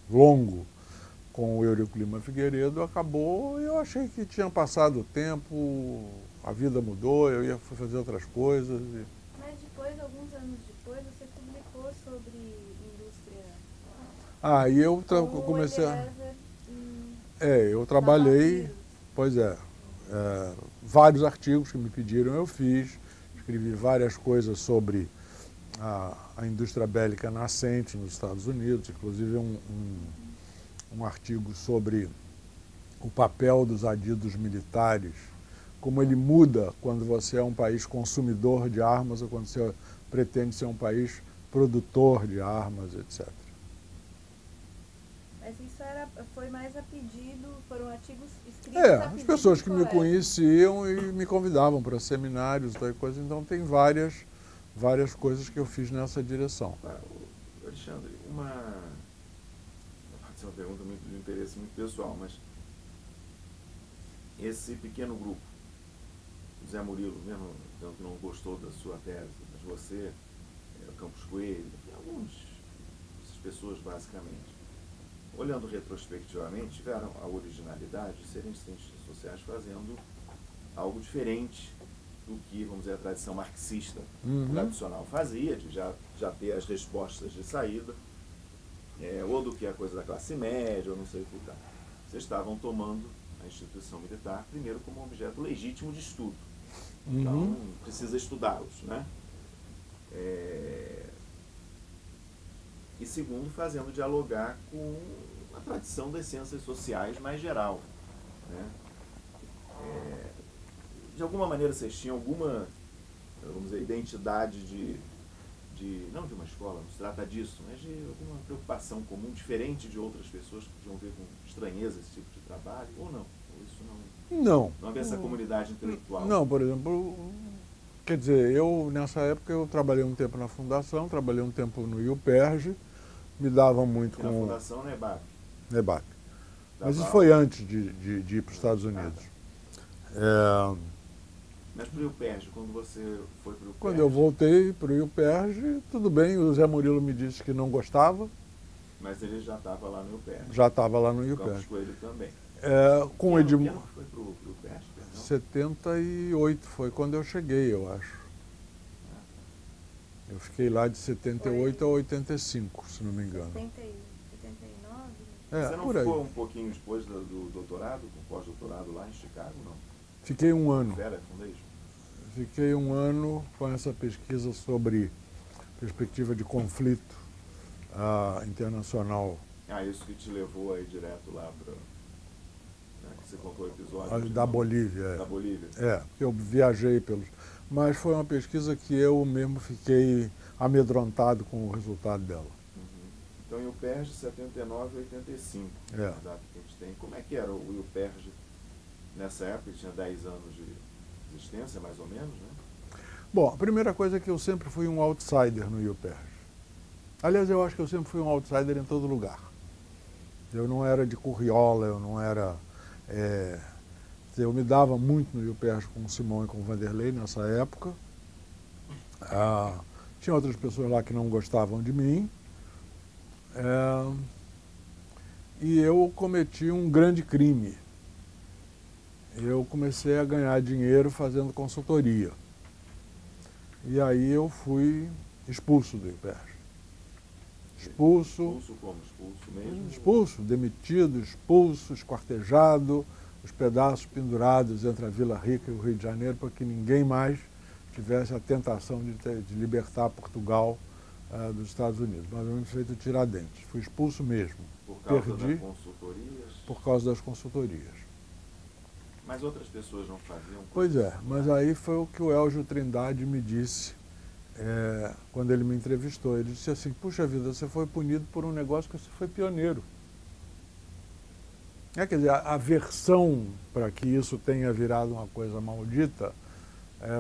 longo com o Eurico Lima Figueiredo, acabou, e eu achei que tinha passado o tempo, a vida mudou, eu ia fazer outras coisas. Mas depois, alguns anos depois, você publicou sobre indústria... Aí eu comecei a... eu trabalhei, pois é, vários artigos que me pediram eu fiz, escrevi várias coisas sobre a indústria bélica nascente nos Estados Unidos, inclusive um artigo sobre o papel dos adidos militares, como ele muda quando você é um país consumidor de armas ou quando você pretende ser um país produtor de armas, etc. Mas isso foi mais a pedido, foram artigos escritos a pedido as pessoas que me colegas. conheciam e me convidavam para seminários, tal coisa, então tem várias coisas que eu fiz nessa direção. Alexandre, pode ser uma pergunta de interesse muito pessoal, mas esse pequeno grupo, o Zé Murilo, mesmo tanto que não gostou da sua tese, mas você, o Campos Coelho, essas pessoas basicamente, olhando retrospectivamente, tiveram a originalidade de serem cientistas sociais fazendo algo diferente do que, vamos dizer, a tradição marxista tradicional fazia, de já ter as respostas de saída, ou do que a coisa da classe média, ou não sei o que tal. Vocês estavam tomando a instituição militar, primeiro, como um objeto legítimo de estudo. Então, precisa estudá-los, né? E segundo, fazendo dialogar com a tradição das ciências sociais mais geral, né? De alguma maneira vocês tinham alguma, vamos dizer, identidade não de uma escola, não se trata disso, mas de alguma preocupação comum, diferente de outras pessoas que podiam ver com estranheza esse tipo de trabalho, ou não? Ou isso não. Não havia essa comunidade intelectual? Não, por exemplo, quer dizer, nessa época eu trabalhei um tempo na Fundação, trabalhei um tempo no IUPERJ, me dava muito com... Na Fundação NEBAP. NEBAP. Mas isso foi antes de ir para os Estados Unidos. Mas para o IUPERJ, quando você foi para o IUPERJ... Quando eu voltei para o IUPERJ, tudo bem, o Zé Murilo me disse que não gostava. Mas ele já estava lá no IUPERJ. Já estava lá no O IUPERJ. Campos Coelho também. Com o Edmundo... Que ano foi para o IUPERJ? 78 foi quando eu cheguei, eu acho. Eu fiquei lá de 78 a 85, se não me engano. 89? Você não por aí. ficou um pouquinho depois do doutorado, com pós-doutorado lá em Chicago, não? Fiquei um ano. Rockefeller Foundation? Fiquei um ano com essa pesquisa sobre perspectiva de conflito internacional. Isso que te levou aí direto lá para... que você contou o episódio. Da Bolívia. Da Bolívia. Eu viajei pelos... Mas foi uma pesquisa que eu mesmo fiquei amedrontado com o resultado dela. Então, o IUPERJ 79 e 85, a data que a gente tem. Como é que era o IUPERJ nessa época? Ele tinha 10 anos de existência, mais ou menos, né? Bom, a primeira coisa é que eu sempre fui um outsider no IUPERJ. Aliás, eu acho que eu sempre fui um outsider em todo lugar. Eu não era de curriola, eu não era... eu me dava muito no IUPERJ com o Simão e com o Vanderlei nessa época. Tinha outras pessoas lá que não gostavam de mim. E eu cometi um grande crime. Eu comecei a ganhar dinheiro fazendo consultoria. E aí eu fui expulso do IUPERJ. Expulso como? Expulso mesmo? Expulso, demitido, expulso, esquartejado, os pedaços pendurados entre a Vila Rica e o Rio de Janeiro para que ninguém mais tivesse a tentação de libertar Portugal dos Estados Unidos. Mais ou menos feito Tiradentes. Fui expulso mesmo. Por causa das consultorias? Por causa das consultorias. Mas outras pessoas não faziam? Pois é, mas aí foi o que o Elgio Trindade me disse quando ele me entrevistou. Ele disse assim, puxa vida, você foi punido por um negócio que você foi pioneiro. Quer dizer, a versão para que isso tenha virado uma coisa maldita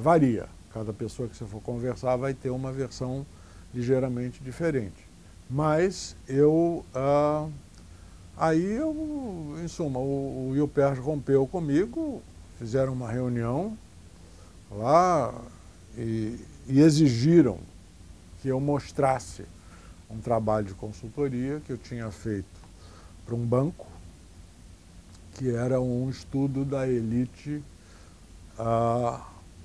varia. Cada pessoa que você for conversar vai ter uma versão ligeiramente diferente. Mas em suma, o IUPERJ rompeu comigo, fizeram uma reunião lá e exigiram que eu mostrasse um trabalho de consultoria que eu tinha feito para um banco, que era um estudo da elite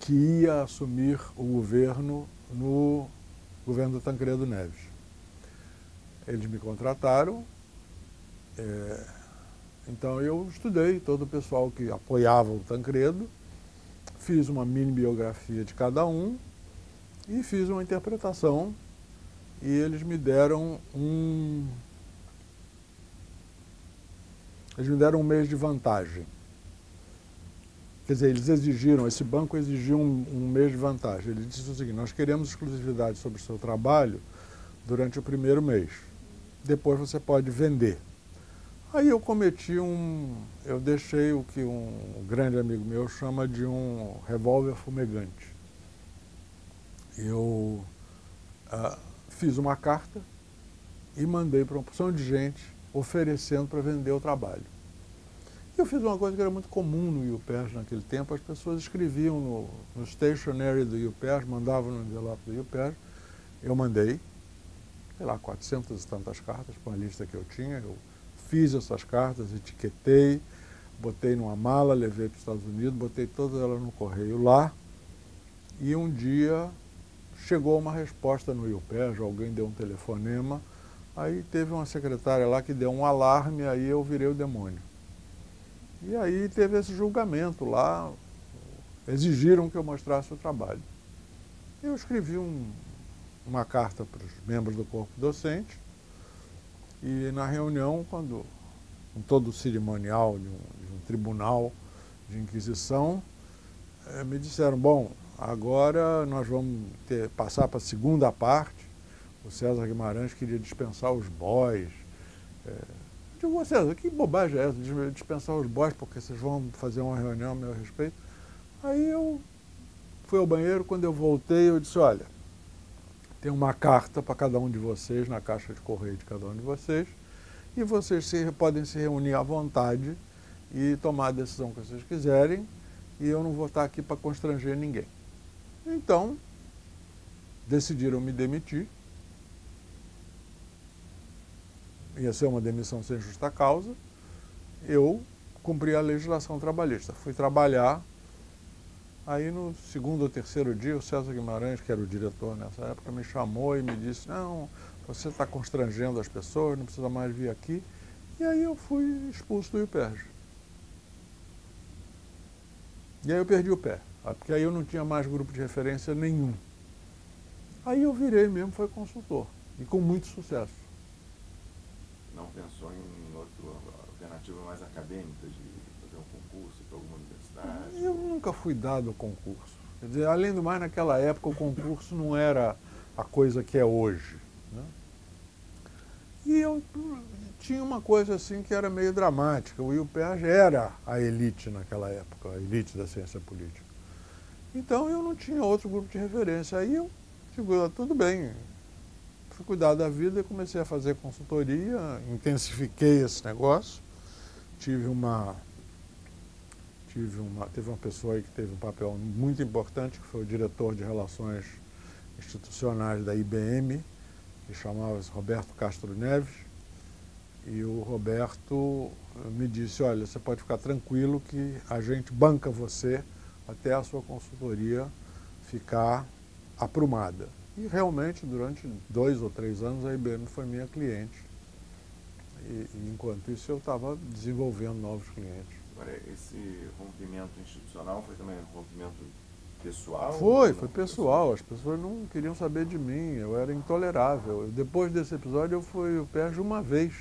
que ia assumir o governo no governo do Tancredo Neves. Eles me contrataram, então eu estudei todo o pessoal que apoiava o Tancredo, fiz uma mini biografia de cada um e fiz uma interpretação, e eles me deram um mês de vantagem. Quer dizer, eles exigiram, esse banco exigiu um mês de vantagem. Ele disse o seguinte: nós queremos exclusividade sobre o seu trabalho durante o primeiro mês. Depois você pode vender. Aí eu eu deixei o que um grande amigo meu chama de um revólver fumegante. Eu fiz uma carta e mandei para uma porção de gente oferecendo para vender o trabalho. Eu fiz uma coisa que era muito comum no UPERJ naquele tempo: as pessoas escreviam no stationery do UPERJ, mandavam no envelope do UPERJ, eu mandei, sei lá, 400 e tantas cartas com a lista que eu tinha. Eu fiz essas cartas, etiquetei, botei numa mala, levei para os Estados Unidos, botei todas elas no correio lá, e um dia chegou uma resposta no UPERJ, alguém deu um telefonema, aí teve uma secretária lá que deu um alarme, aí eu virei o demônio. E aí teve esse julgamento lá, exigiram que eu mostrasse o trabalho. Eu escrevi uma carta para os membros do corpo docente, e na reunião, com todo o cerimonial de um tribunal de inquisição, me disseram: bom, agora nós vamos passar para a segunda parte. O César Guimarães queria dispensar os bois. Digo: César, que bobagem é essa de dispensar os bois porque vocês vão fazer uma reunião a meu respeito? Aí eu fui ao banheiro, quando eu voltei eu disse: olha, tem uma carta para cada um de vocês, na caixa de correio de cada um de vocês, e vocês podem se reunir à vontade e tomar a decisão que vocês quiserem, e eu não vou estar aqui para constranger ninguém. Então, decidiram me demitir. Ia ser uma demissão sem justa causa. Eu cumpri a legislação trabalhista. Fui trabalhar. Aí no segundo ou terceiro dia, o César Guimarães, que era o diretor nessa época, me chamou e me disse: não, você está constrangendo as pessoas, não precisa mais vir aqui. E aí eu fui expulso do UPERJ. E aí eu perdi o pé, porque aí eu não tinha mais grupo de referência nenhum. Aí eu virei mesmo, foi consultor, e com muito sucesso. Não pensou em outra alternativa mais acadêmica, de fazer um concurso para alguma universidade? Eu nunca fui dado ao concurso. Quer dizer, além do mais, naquela época o concurso não era a coisa que é hoje, né? E eu tinha uma coisa assim que era meio dramática. O UPERJ era a elite naquela época, a elite da ciência política. Então eu não tinha outro grupo de referência. Aí eu digo: tudo bem, fui cuidar da vida e comecei a fazer consultoria, intensifiquei esse negócio. Teve uma pessoa aí que teve um papel muito importante, que foi o diretor de relações institucionais da IBM, que chamava-se Roberto Castro Neves, e o Roberto me disse: olha, você pode ficar tranquilo que a gente banca você até a sua consultoria ficar aprumada. E realmente, durante 2 ou 3 anos, a IBM foi minha cliente. E enquanto isso, eu estava desenvolvendo novos clientes. Agora, esse rompimento institucional foi também um rompimento pessoal? Foi pessoal. As pessoas não queriam saber de mim, eu era intolerável. Depois desse episódio, eu fui ao UPERJ uma vez,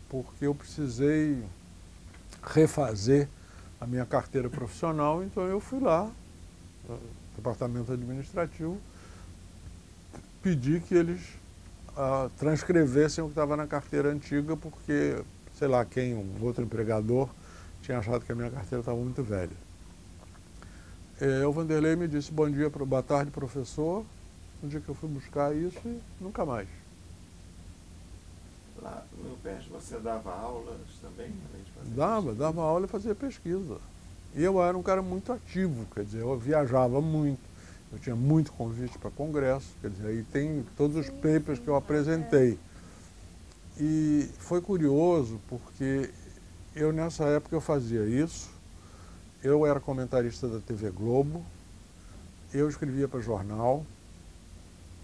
porque eu precisei refazer a minha carteira profissional, então eu fui lá, no departamento administrativo, pedi que eles transcrevessem o que estava na carteira antiga, porque, sei lá quem, um outro empregador, tinha achado que a minha carteira estava muito velha. O Vanderlei me disse: bom dia, boa tarde, professor. No dia que eu fui buscar isso, e nunca mais. Lá no UPERJ você dava aulas também? Além de fazer Dava aula e fazia pesquisa. E eu era um cara muito ativo, quer dizer, eu viajava muito, eu tinha muito convite para congresso, quer dizer, aí tem todos os papers que eu apresentei. E foi curioso, porque eu nessa época eu fazia isso, eu era comentarista da TV Globo, eu escrevia para jornal,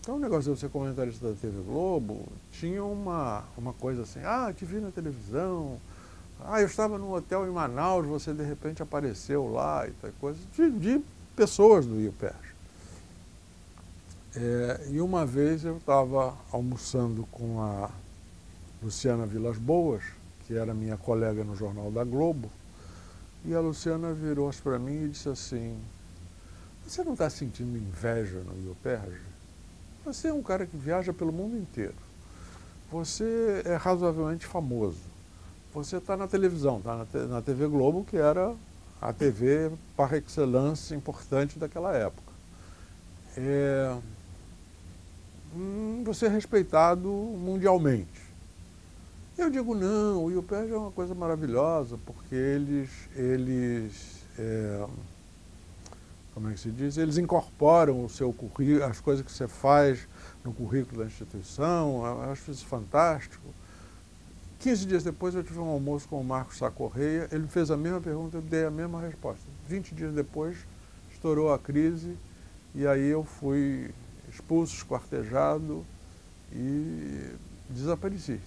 Então o negócio de ser comentarista da TV Globo tinha uma coisa assim, te vi na televisão, eu estava num hotel em Manaus, você de repente apareceu lá e tal, coisa de pessoas do IUPERJ. E uma vez eu estava almoçando com a Luciana Vilas Boas, que era minha colega no Jornal da Globo, e a Luciana virou-se para mim e disse assim, você não está sentindo inveja no IUPERJ? Você é um cara que viaja pelo mundo inteiro. Você é razoavelmente famoso. Você está na televisão, está na TV Globo, que era a TV par excellence importante daquela época. Você é respeitado mundialmente. Eu digo, não, o IUPERJ é uma coisa maravilhosa, porque como é que se diz? Eles incorporam o seu currículo, as coisas que você faz no currículo da instituição, eu acho isso fantástico. 15 dias depois eu tive um almoço com o Marcos Sá Correia, ele me fez a mesma pergunta, eu dei a mesma resposta. 20 dias depois estourou a crise e aí eu fui expulso, esquartejado e desapareci.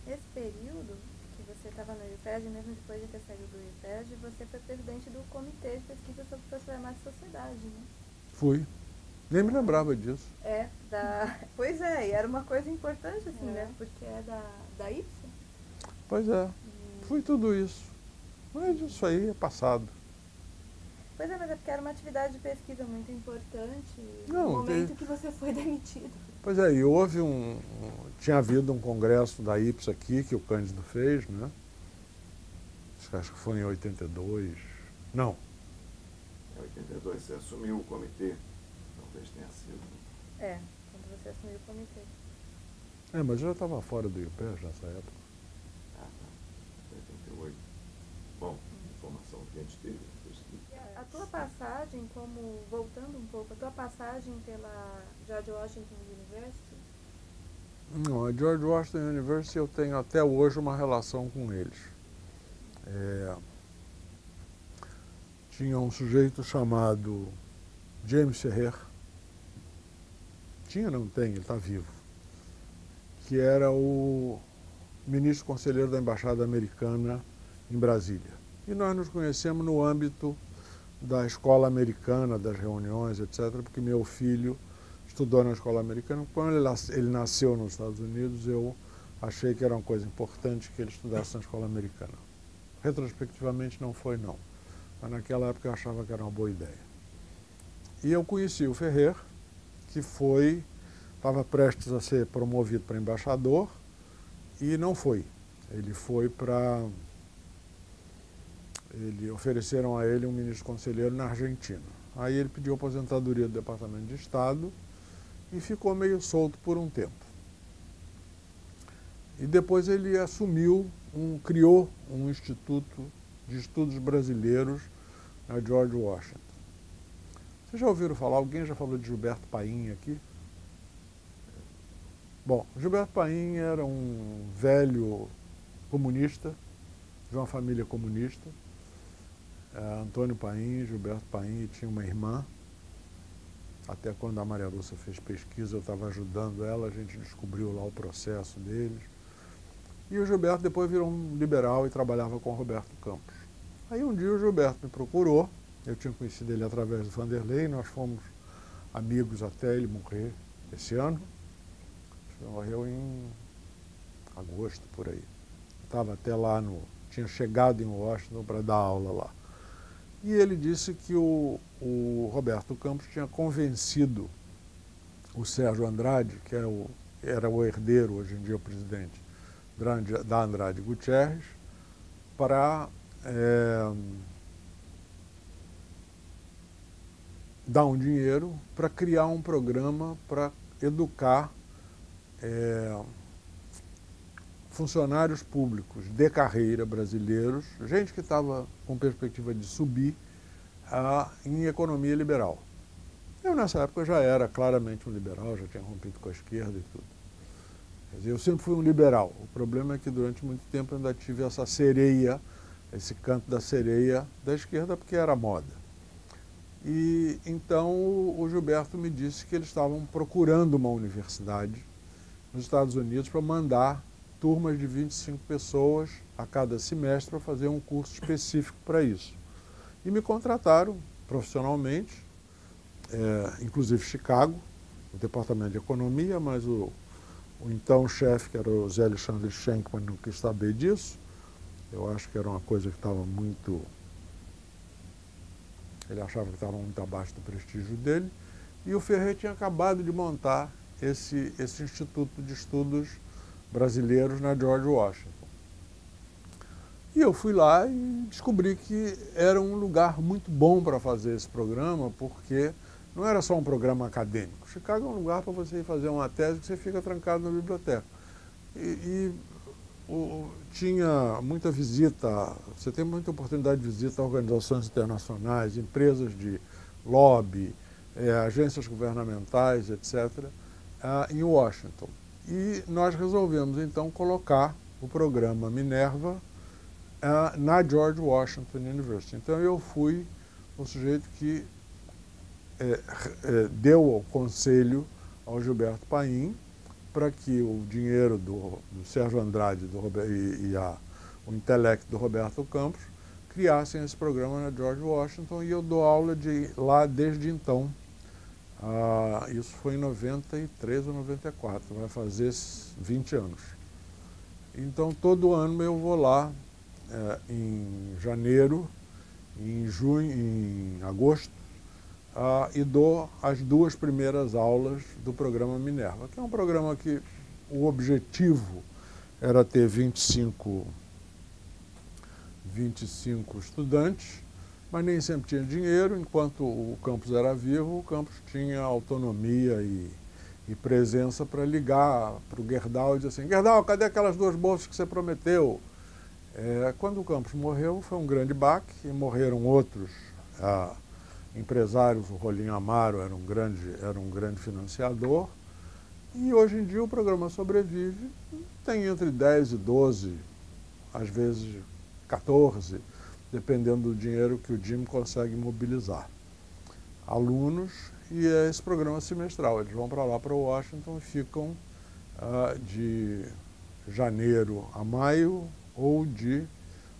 Nesse período que você estava no IUPERJ, mesmo depois de ter saído do IUPERJ, você foi presidente do Comitê de Pesquisa sobre Transformação e Sociedade, né? Fui. Nem me lembrava disso. Pois é, e era uma coisa importante, assim, né? Porque é da IPSA. Pois é, fui tudo isso. Mas isso aí é passado. Pois é, mas é porque era uma atividade de pesquisa muito importante no momento que você foi demitido. Pois é, e houve tinha havido um congresso da IPSA aqui, que o Cândido fez, né? Acho que foi em 82. Não. Em 82 você assumiu o comitê, talvez tenha sido. Quando você assumiu o comitê. Mas eu já estava fora do IUPERJ nessa época. Tá. 88. Bom, informação que a gente teve. A tua passagem, voltando um pouco, a tua passagem pela George Washington University? Não, a George Washington University eu tenho até hoje uma relação com eles. Tinha um sujeito chamado James Ferrer, não tem, ele está vivo, que era o ministro conselheiro da Embaixada Americana em Brasília. E nós nos conhecemos no âmbito da escola americana, das reuniões, etc., porque meu filho estudou na escola americana. Quando ele nasceu nos Estados Unidos, eu achei que era uma coisa importante que ele estudasse na escola americana. Retrospectivamente não foi, não. Mas naquela época eu achava que era uma boa ideia. E eu conheci o Ferrer, que estava prestes a ser promovido para embaixador e não foi. Ofereceram a ele um ministro conselheiro na Argentina. Aí ele pediu aposentadoria do Departamento de Estado e ficou meio solto por um tempo. E depois ele criou um Instituto de Estudos Brasileiros na George Washington. Vocês já ouviram falar, alguém já falou de Gilberto Paim aqui? Bom, Gilberto Paim era um velho comunista, de uma família comunista. Antônio Paim, Gilberto Paim, tinha uma irmã. Até quando a Maria Lúcia fez pesquisa, eu estava ajudando ela, a gente descobriu lá o processo deles. E o Gilberto depois virou um liberal e trabalhava com o Roberto Campos. Aí um dia o Gilberto me procurou, eu tinha conhecido ele através do Vanderlei, nós fomos amigos até ele morrer esse ano. Ele morreu em agosto, por aí. Estava até lá, tinha chegado em Washington para dar aula lá. E ele disse que o Roberto Campos tinha convencido o Sérgio Andrade, que era o herdeiro, hoje em dia o presidente, da Andrade Gutierrez, para dar um dinheiro para criar um programa para educar funcionários públicos de carreira brasileiros, gente que estava com perspectiva de subir em economia liberal. Eu, nessa época, já era claramente um liberal, já tinha rompido com a esquerda e tudo. Quer dizer, eu sempre fui um liberal. O problema é que, durante muito tempo, eu ainda tive essa sereia, esse canto da sereia da esquerda, porque era moda. E então o Gilberto me disse que eles estavam procurando uma universidade nos Estados Unidos para mandar turmas de 25 pessoas a cada semestre para fazer um curso específico para isso. E me contrataram profissionalmente, inclusive Chicago, o departamento de economia, mas o então chefe, que era o Zé Alexandre Schenkman, não quis saber disso. Eu acho que era uma coisa que estava muito... Ele achava que estava muito abaixo do prestígio dele. E o Ferrer tinha acabado de montar esse Instituto de Estudos Brasileiros na George Washington. E eu fui lá e descobri que era um lugar muito bom para fazer esse programa, porque não era só um programa acadêmico. Chicago é um lugar para você ir fazer uma tese que você fica trancado na biblioteca. Tinha muita visita, você tem muita oportunidade de visita a organizações internacionais, empresas de lobby, agências governamentais, etc., em Washington. E nós resolvemos, então, colocar o programa Minerva na George Washington University. Então eu fui o sujeito que deu o conselho ao Gilberto Paim para que o dinheiro do Sérgio Andrade o intelecto do Roberto Campos criassem esse programa na George Washington, e eu dou aula lá desde então. Isso foi em 93 ou 94, vai fazer 20 anos. Então todo ano eu vou lá em janeiro, em junho, em agosto, e dou as 2 primeiras aulas do programa Minerva, que é um programa que o objetivo era ter 25 estudantes, mas nem sempre tinha dinheiro. Enquanto o campus era vivo, o campus tinha autonomia e presença para ligar para o Gerdau e dizer assim: Gerdau, cadê aquelas 2 bolsas que você prometeu? Quando o campus morreu, foi um grande baque, e morreram outros empresários. O Rolim Amaro era um grande financiador, e hoje em dia o programa sobrevive, tem entre 10 e 12, às vezes 14, dependendo do dinheiro que o Jim consegue mobilizar, alunos, e é esse programa semestral. Eles vão para lá, para Washington, e ficam de janeiro a maio ou de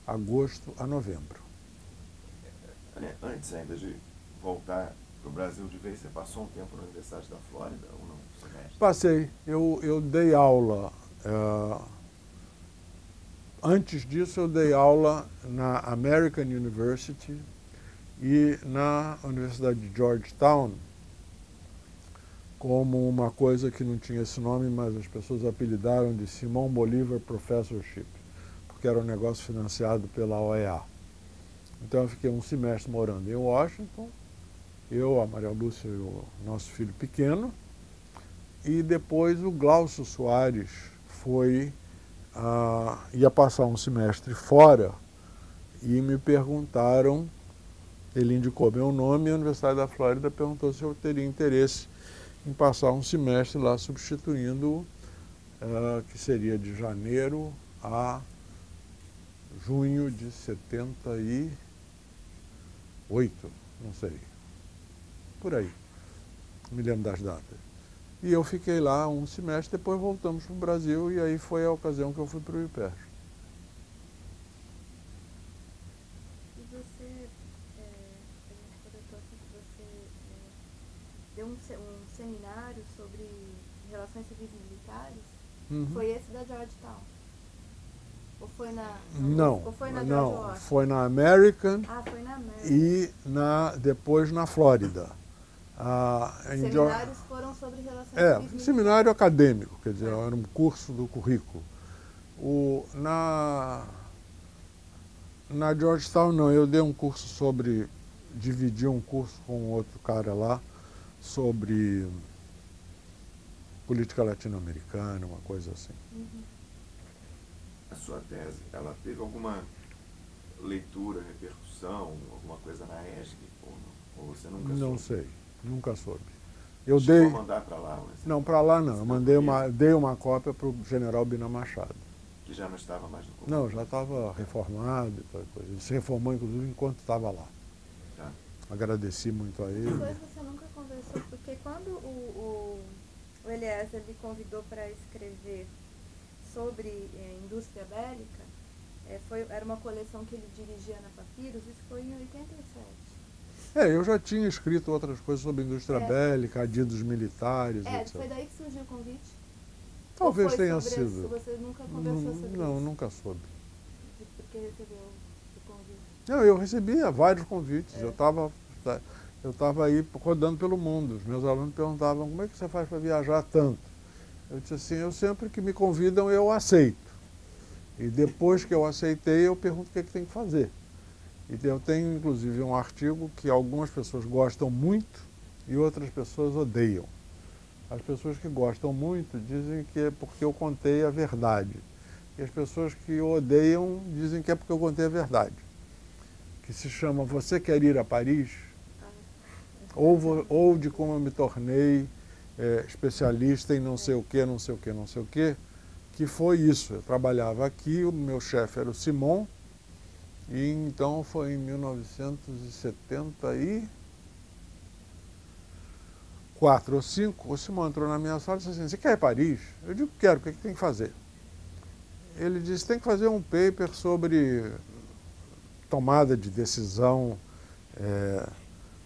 agosto a novembro. Antes ainda de voltar para o Brasil de vez, você passou um tempo na Universidade da Flórida ou não? Semestre? Passei. Eu dei aula. Antes disso, eu dei aula na American University e na Universidade de Georgetown, como uma coisa que não tinha esse nome, mas as pessoas apelidaram de Simão Bolívar Professorship, porque era um negócio financiado pela OEA. Então eu fiquei um semestre morando em Washington, eu, a Maria Lúcia e o nosso filho pequeno, e depois o Glaucio Soares ia passar um semestre fora, e me perguntaram, ele indicou meu nome, e a Universidade da Flórida perguntou se eu teria interesse em passar um semestre lá substituindo, que seria de janeiro a junho de 78, não sei, por aí, não me lembro das datas. E eu fiquei lá um semestre, depois voltamos para o Brasil, e aí foi a ocasião que eu fui para o IPER. E você, a gente comentou aqui que você deu um seminário sobre relações civis e militares. Uhum. Foi esse da Georgetown? Ou foi na... Não, ou foi na não, George Washington? foi na American Foi na American. e depois na Flórida. Seminários foram sobre relações civis e militares. Seminário acadêmico, quer dizer, era um curso do currículo. Na Georgetown não, eu dei um curso dividi um curso com outro cara lá, sobre política latino-americana, uma coisa assim. Uhum. A sua tese, ela teve alguma leitura, repercussão, alguma coisa na ESG, ou não? Ou você nunca soube? Não sei, nunca soube. Chegou a mandar para lá? Não, para lá não. Eu dei uma cópia para o general Bina Machado. Que já não estava mais no comando? Não, já estava reformado e tal coisa. Ele se reformou, inclusive, enquanto estava lá. Tá. agradeci muito a ele. Depois você nunca conversou, porque quando o Eliezer lhe convidou para escrever sobre indústria bélica, era uma coleção que ele dirigia na Papyrus, isso foi em 87. Eu já tinha escrito outras coisas sobre indústria bélica, adidos militares, etc. Foi daí que surgiu o convite? Talvez tenha sido. Você nunca conversou sobre isso? Não, nunca soube. Porque recebeu o convite? Não, eu recebia vários convites. Eu estava aí rodando pelo mundo. Os meus alunos perguntavam, como é que você faz para viajar tanto? Eu disse assim, eu sempre que me convidam, eu aceito. E depois que eu aceitei, eu pergunto o que é que tem que fazer. E eu tenho, inclusive, um artigo que algumas pessoas gostam muito e outras pessoas odeiam. As pessoas que gostam muito dizem que é porque eu contei a verdade. E as pessoas que odeiam dizem que é porque eu contei a verdade. Que se chama Você Quer Ir a Paris? Ou de como eu me tornei especialista em não sei o que, não sei o que, não sei o que, que foi isso. Eu trabalhava aqui, o meu chefe era o Simon, e então foi em 1974 ou 5, o Simon entrou na minha sala e disse assim, você quer ir a Paris? Eu digo, quero, o que tem que fazer? Ele disse, tem que fazer um paper sobre tomada de decisão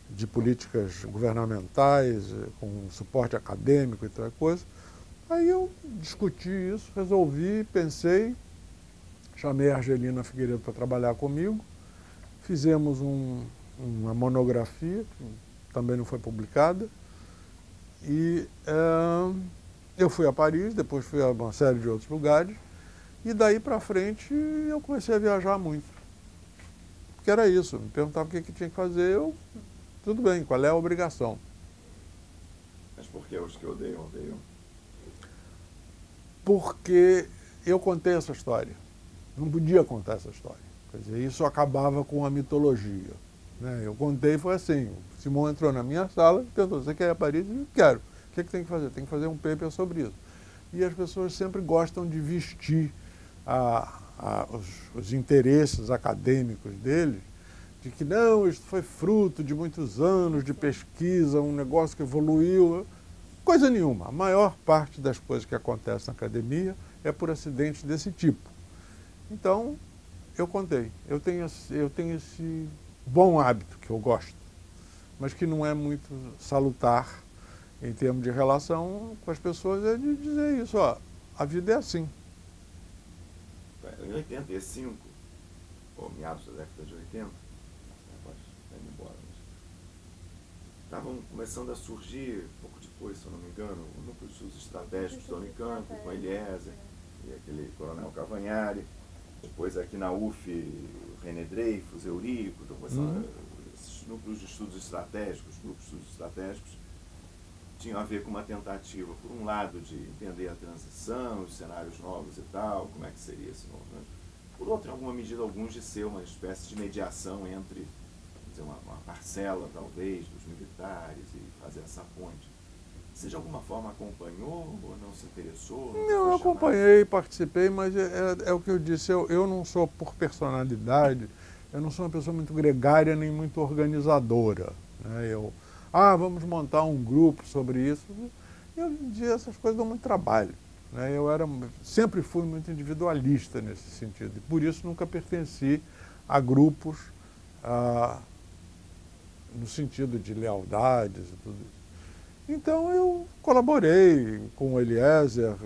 de políticas governamentais, com suporte acadêmico e tal coisa. Aí eu discuti isso, resolvi, pensei, chamei a Argelina Figueiredo para trabalhar comigo, fizemos uma monografia, que também não foi publicada, e eu fui a Paris, depois fui a uma série de outros lugares, e daí para frente eu comecei a viajar muito. Porque era isso, me perguntava o que tinha que fazer, tudo bem, qual é a obrigação? Mas por que os que odeiam? Porque eu contei essa história. Não podia contar essa história. Quer dizer, isso acabava com a mitologia. Né? Eu contei, foi assim, o Simon entrou na minha sala e perguntou, você quer ir a Paris? Eu quero. O que tem que fazer? Tem que fazer um paper sobre isso. E as pessoas sempre gostam de vestir os interesses acadêmicos deles, de que não, isso foi fruto de muitos anos de pesquisa, um negócio que evoluiu. Coisa nenhuma. A maior parte das coisas que acontecem na academia é por acidentes desse tipo. Então, eu contei. Eu tenho esse bom hábito que eu gosto, mas que não é muito salutar em termos de relação com as pessoas, é de dizer isso, ó, a vida é assim. Em 85, ou meados da década de 80, pode ir embora, estavam começando a surgir, pouco depois, se eu não me engano, o núcleo de estudos estratégicos da Unicamp, com a Eliezer e aquele coronel Cavanhari. Depois aqui na UF, René Dreyfus, Eurico, estão começando esses núcleos de estudos estratégicos, grupos de estudos estratégicos, tinham a ver com uma tentativa, por um lado, de entender a transição, os cenários novos e tal, como é que seria esse novo, né? Por outro, em alguma medida, alguns de ser uma espécie de mediação entre, dizer, uma parcela, talvez, dos militares e fazer essa ponte. Você, de alguma forma, acompanhou ou não se interessou? Não, eu acompanhei, participei, mas é o que eu disse, eu não sou, por personalidade, eu não sou uma pessoa muito gregária nem muito organizadora. Né? Vamos montar um grupo sobre isso. Eu dizia, essas coisas dão muito trabalho. Né? Sempre fui muito individualista nesse sentido, e por isso nunca pertenci a grupos no sentido de lealdades e tudo isso. Então eu colaborei com o Eliezer,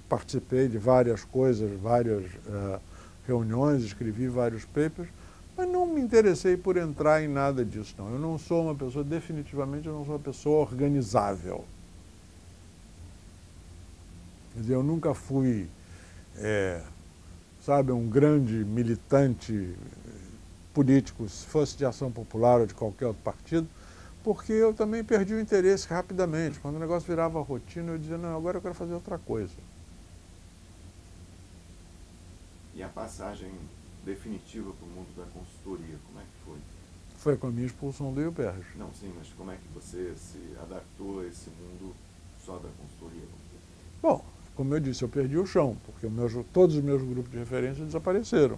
participei de várias coisas, várias reuniões, escrevi vários papers, mas não me interessei por entrar em nada disso, não. Eu não sou uma pessoa, definitivamente, eu não sou uma pessoa organizável. Quer dizer, eu nunca fui, um grande militante político, se fosse de Ação Popular ou de qualquer outro partido, porque eu também perdi o interesse rapidamente. Quando o negócio virava rotina, eu dizia, não, agora eu quero fazer outra coisa. E a passagem definitiva para o mundo da consultoria, como é que foi? Foi com a minha expulsão do IUPERJ. Não, sim, mas como é que você se adaptou a esse mundo só da consultoria? Bom, como eu disse, eu perdi o chão, porque todos os meus grupos de referência desapareceram.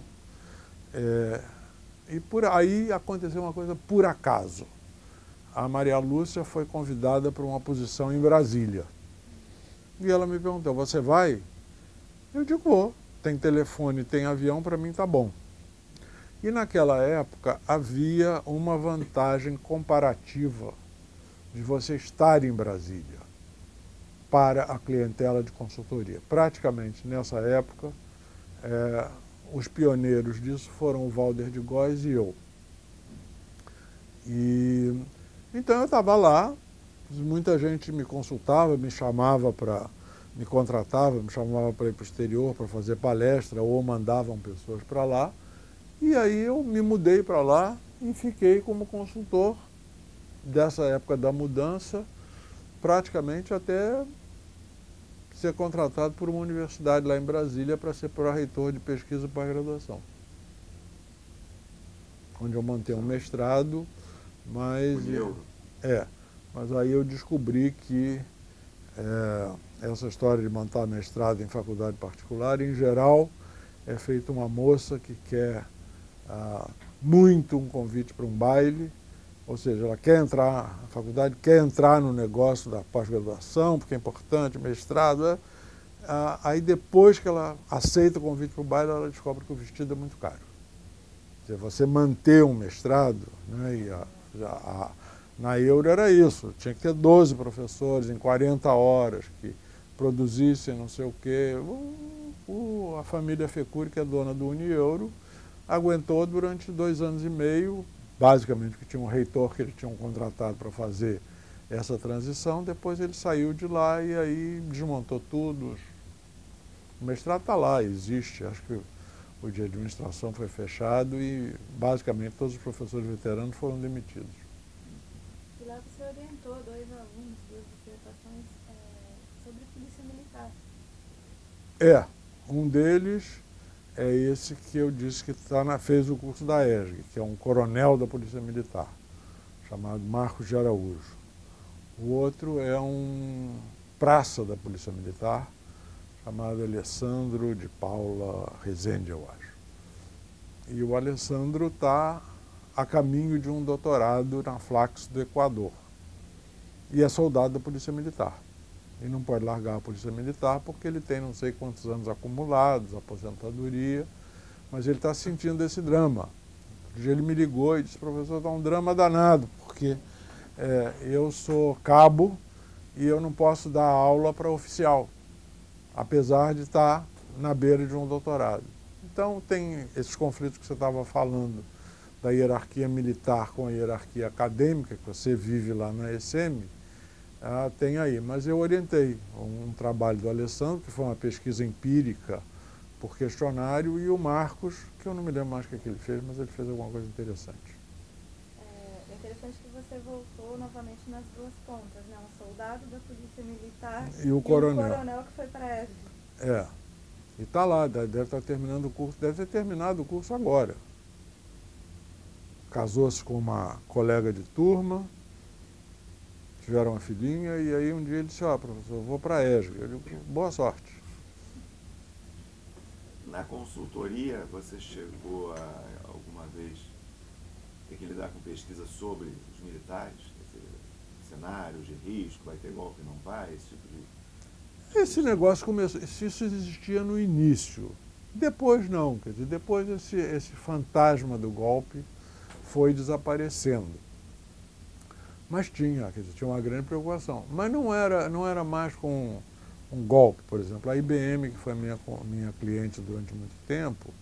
E por aí aconteceu uma coisa por acaso. A Maria Lúcia foi convidada para uma posição em Brasília. E ela me perguntou, você vai? Eu digo, vou. Tem telefone, tem avião, para mim tá bom. E naquela época havia uma vantagem comparativa de você estar em Brasília para a clientela de consultoria. Praticamente nessa época, os pioneiros disso foram o Valder de Góes e eu. E então eu estava lá, muita gente me consultava, me chamava para, me contratava, me chamava para ir para o exterior para fazer palestra ou mandavam pessoas para lá. E aí eu me mudei para lá e fiquei como consultor dessa época da mudança, praticamente até ser contratado por uma universidade lá em Brasília para ser pró-reitor de pesquisa e pós-graduação. Onde eu mantenho um mestrado, mas... Mas aí eu descobri que essa história de montar mestrado em faculdade particular, em geral, é feita uma moça que quer muito um convite para um baile, ou seja, ela quer entrar, a faculdade quer entrar no negócio da pós-graduação, porque é importante, mestrado, aí depois que ela aceita o convite para o baile, ela descobre que o vestido é muito caro. Quer dizer, você manter um mestrado, né, e na Euro era isso, tinha que ter 12 professores em 40 horas que produzissem não sei o quê. A família Fecuri, que é dona do Unieuro, aguentou durante 2 anos e meio, basicamente porque tinha um reitor que eles tinham contratado para fazer essa transição, depois ele saiu de lá e aí desmontou tudo. O mestrado está lá, existe, acho que o de administração foi fechado e basicamente todos os professores veteranos foram demitidos. E lá você orientou 2 alunos, 2 dissertações sobre polícia militar. Um deles é esse que eu disse que fez o curso da ESG, que é um coronel da Polícia Militar, chamado Marcos de Araújo. O outro é um praça da Polícia Militar, chamado Alessandro de Paula Rezende, eu acho. E o Alessandro está a caminho de um doutorado na Flax do Equador. E é soldado da Polícia Militar. E não pode largar a Polícia Militar porque ele tem não sei quantos anos acumulados, aposentadoria, mas ele está sentindo esse drama. Ele me ligou e disse, professor, está um drama danado, porque eu sou cabo e eu não posso dar aula para oficial, apesar de estar na beira de um doutorado. Então tem esses conflitos que você estava falando, da hierarquia militar com a hierarquia acadêmica, que você vive lá na ESM, tem aí. Mas eu orientei um trabalho do Alessandro, que foi uma pesquisa empírica por questionário, e o Marcos, que eu não me lembro mais o que ele fez, mas ele fez alguma coisa interessante. É interessante que você voltou novamente nas 2 pontas, né? Um soldado da Polícia Militar e o coronel. Um coronel que foi para a ESG. E está lá, deve estar terminando o curso, deve ter terminado o curso agora. Casou-se com uma colega de turma, tiveram uma filhinha, e aí um dia ele disse, professor, eu vou para a ESG. Eu digo, boa sorte. Na consultoria, você chegou a alguma vez ter que lidar com pesquisa sobre os militares? Quer dizer, cenários de risco, vai ter golpe, não vai, esse tipo de... Esse negócio começou, isso existia no início. Depois não, quer dizer, depois esse fantasma do golpe foi desaparecendo. Mas tinha uma grande preocupação. Mas não era mais com um golpe, por exemplo. A IBM, que foi minha cliente durante muito tempo,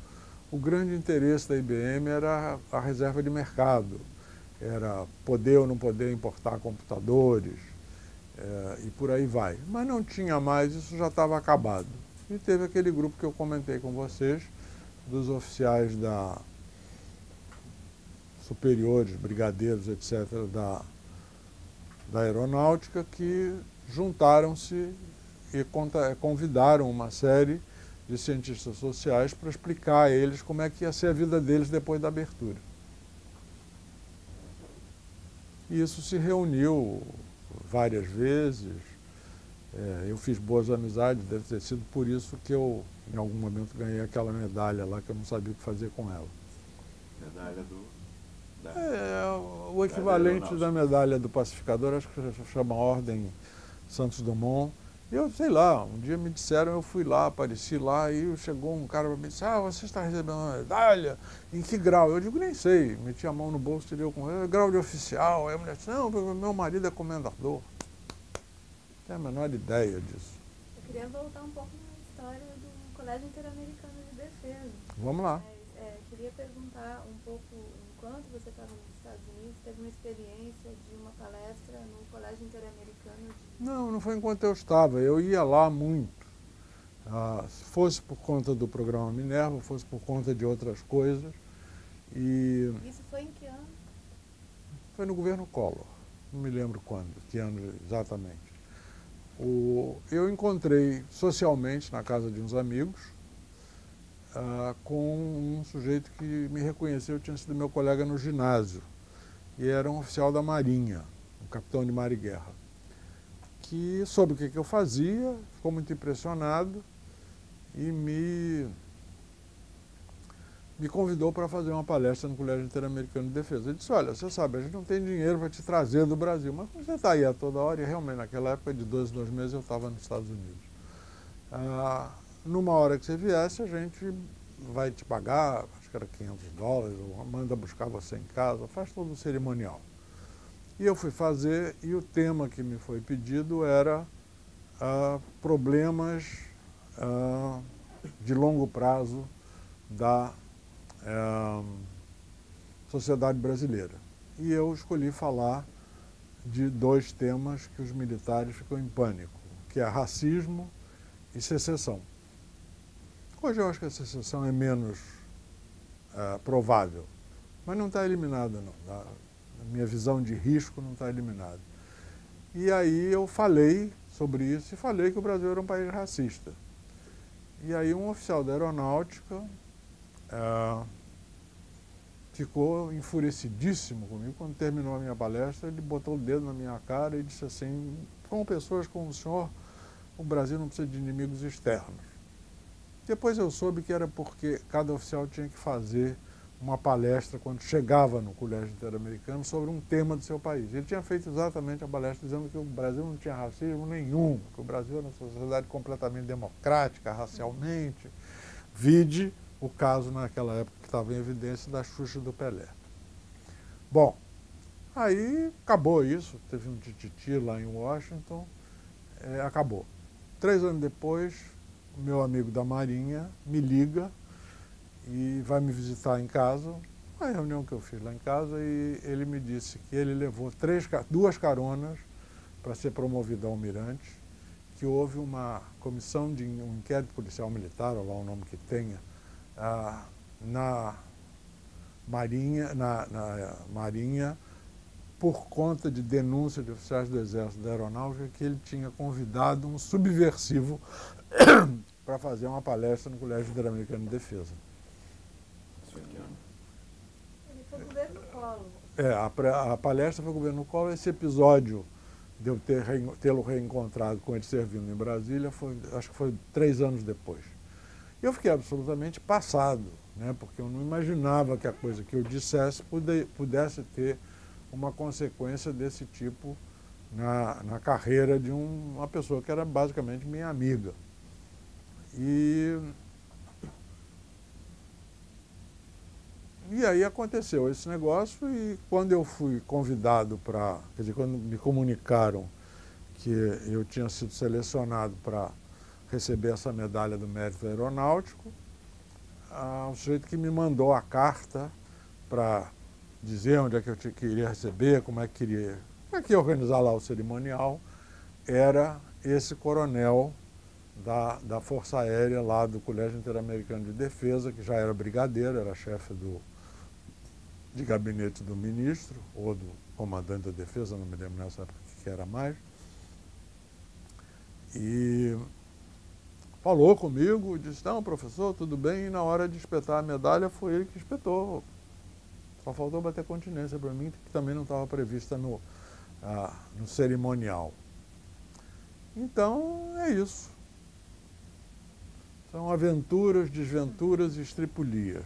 o grande interesse da IBM era a reserva de mercado. Era poder ou não poder importar computadores, e por aí vai. Mas não tinha mais, isso já estava acabado. E teve aquele grupo que eu comentei com vocês, dos oficiais superiores, brigadeiros, etc., da aeronáutica, que juntaram-se e convidaram uma série de cientistas sociais para explicar a eles como é que ia ser a vida deles depois da abertura. E isso se reuniu várias vezes, eu fiz boas amizades, deve ter sido por isso que eu, em algum momento, ganhei aquela medalha lá, que eu não sabia o que fazer com ela. Medalha O equivalente da medalha do pacificador, acho que chama Ordem Santos Dumont. Eu sei lá, um dia me disseram, eu fui lá, apareci lá, e chegou um cara para mim e disse, você está recebendo uma medalha? Em que grau? Eu digo, nem sei. Meti a mão no bolso, tirei com grau de oficial. Aí a mulher disse, não, meu marido é comendador. Não tenho a menor ideia disso. Eu queria voltar um pouco na história do Colégio Interamericano de Defesa. Vamos lá. Mas, queria perguntar um pouco, enquanto você estava nos Estados Unidos, teve uma experiência de uma palestra no Colégio Interamericano de... Não foi enquanto eu estava, eu ia lá muito. Se fosse por conta do programa Minerva, fosse por conta de outras coisas. E Isso foi em que ano? foi no governo Collor, não me lembro quando, que ano exatamente. Eu encontrei socialmente na casa de uns amigos com um sujeito que me reconheceu, tinha sido meu colega no ginásio, e era um oficial da Marinha, um capitão de mar e guerra, que soube o que eu fazia, ficou muito impressionado e me convidou para fazer uma palestra no Colégio Interamericano de Defesa. Ele disse, olha, você sabe, a gente não tem dinheiro para te trazer do Brasil, mas você está aí a toda hora, e realmente naquela época de 2 meses eu estava nos Estados Unidos. Numa hora que você viesse, a gente vai te pagar, acho que era $500, ou manda buscar você em casa, faz todo o cerimonial. E eu fui fazer, e o tema que me foi pedido era problemas de longo prazo da sociedade brasileira. E eu escolhi falar de 2 temas que os militares ficam em pânico, que é racismo e secessão. Hoje eu acho que a secessão é menos provável, mas não está eliminada não. A minha visão de risco não está eliminada. E aí eu falei sobre isso e falei que o Brasil era um país racista. E aí um oficial da aeronáutica ficou enfurecidíssimo comigo. Quando terminou a minha palestra, ele botou o dedo na minha cara e disse assim, com pessoas como o senhor, o Brasil não precisa de inimigos externos. Depois eu soube que era porque cada oficial tinha que fazer uma palestra quando chegava no Colégio Interamericano sobre um tema do seu país. Ele tinha feito exatamente a palestra dizendo que o Brasil não tinha racismo nenhum, que o Brasil era uma sociedade completamente democrática, racialmente. Vide o caso naquela época que estava em evidência da Xuxa e do Pelé. Bom, aí acabou isso, teve um tititi lá em Washington, acabou. 3 anos depois, o meu amigo da Marinha me liga e vai me visitar em casa, uma reunião que eu fiz lá em casa, e ele me disse que ele levou 2 caronas para ser promovido a almirante, que houve uma comissão de um inquérito policial militar, ou lá o nome que tenha, na Marinha, por conta de denúncia de oficiais do Exército da Aeronáutica, que ele tinha convidado um subversivo para fazer uma palestra no Colégio Interamericano de Defesa. Ele foi governo Collor. A palestra foi o governo Collor. Esse episódio de eu tê-lo reencontrado com ele servindo em Brasília, acho que foi 3 anos depois. Eu fiquei absolutamente passado, né, porque eu não imaginava que a coisa que eu dissesse pudesse ter uma consequência desse tipo na carreira de uma pessoa que era basicamente minha amiga. E aí aconteceu esse negócio, e quando eu fui convidado quer dizer, quando me comunicaram que eu tinha sido selecionado para receber essa medalha do mérito aeronáutico, o sujeito que me mandou a carta para dizer onde é que eu queria receber, como é que ia organizar lá o cerimonial, era esse coronel da Força Aérea lá do Colégio Interamericano de Defesa, que já era brigadeiro, era chefe de gabinete do ministro, ou do comandante da defesa, não me lembro nessa época que era mais. E falou comigo, disse, não, professor, tudo bem, e na hora de espetar a medalha foi ele que espetou. Só faltou bater continência para mim, que também não estava prevista no cerimonial. Então, é isso. São aventuras, desventuras e estripulias.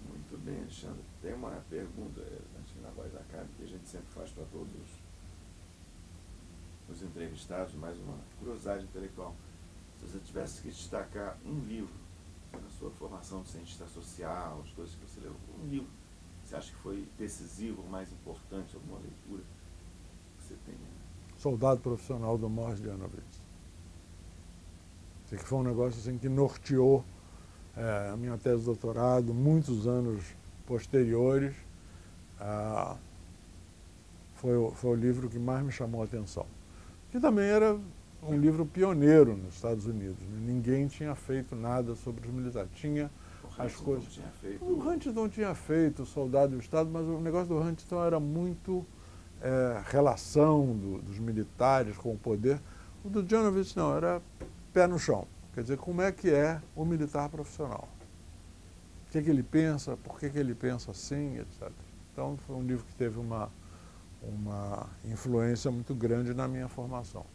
Muito Muito bem, Alexandre. Tem uma pergunta, antes que na voz acabe, que a gente sempre faz para todos os entrevistados, mais uma curiosidade intelectual. Se você tivesse que destacar um livro na sua formação de cientista social, as coisas que você leu, um livro que você acha que foi decisivo, mais importante, alguma leitura que você tenha? Soldado Profissional, do Morris Janovitz. Que foi um negócio assim que norteou a minha tese de doutorado, muitos anos posteriores. Foi o livro que mais me chamou a atenção. Que também era um livro pioneiro nos Estados Unidos. Né? Ninguém tinha feito nada sobre os militares. Tinha as coisas. O Huntington tinha feito, Soldado do Estado, mas o negócio do Huntington era muito relação dos militares com o poder. O do Janovitz não, era pé no chão. Quer dizer, como é que é o militar profissional? O que ele pensa, por que ele pensa assim, etc. Então, foi um livro que teve uma influência muito grande na minha formação.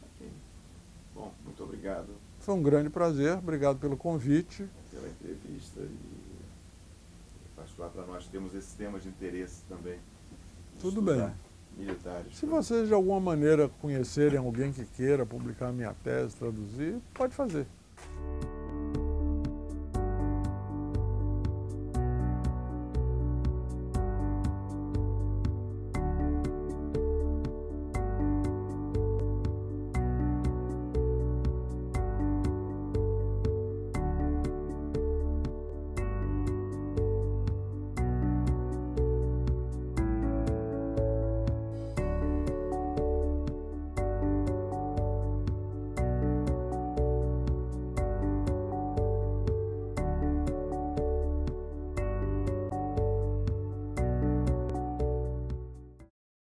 Ok. Bom, muito obrigado. Foi um grande prazer, obrigado pelo convite. Pela entrevista e, em particular, para nós temos esse tema de interesse também. Tudo bem. Militares. Se vocês de alguma maneira conhecerem alguém que queira publicar minha tese, traduzir, pode fazer.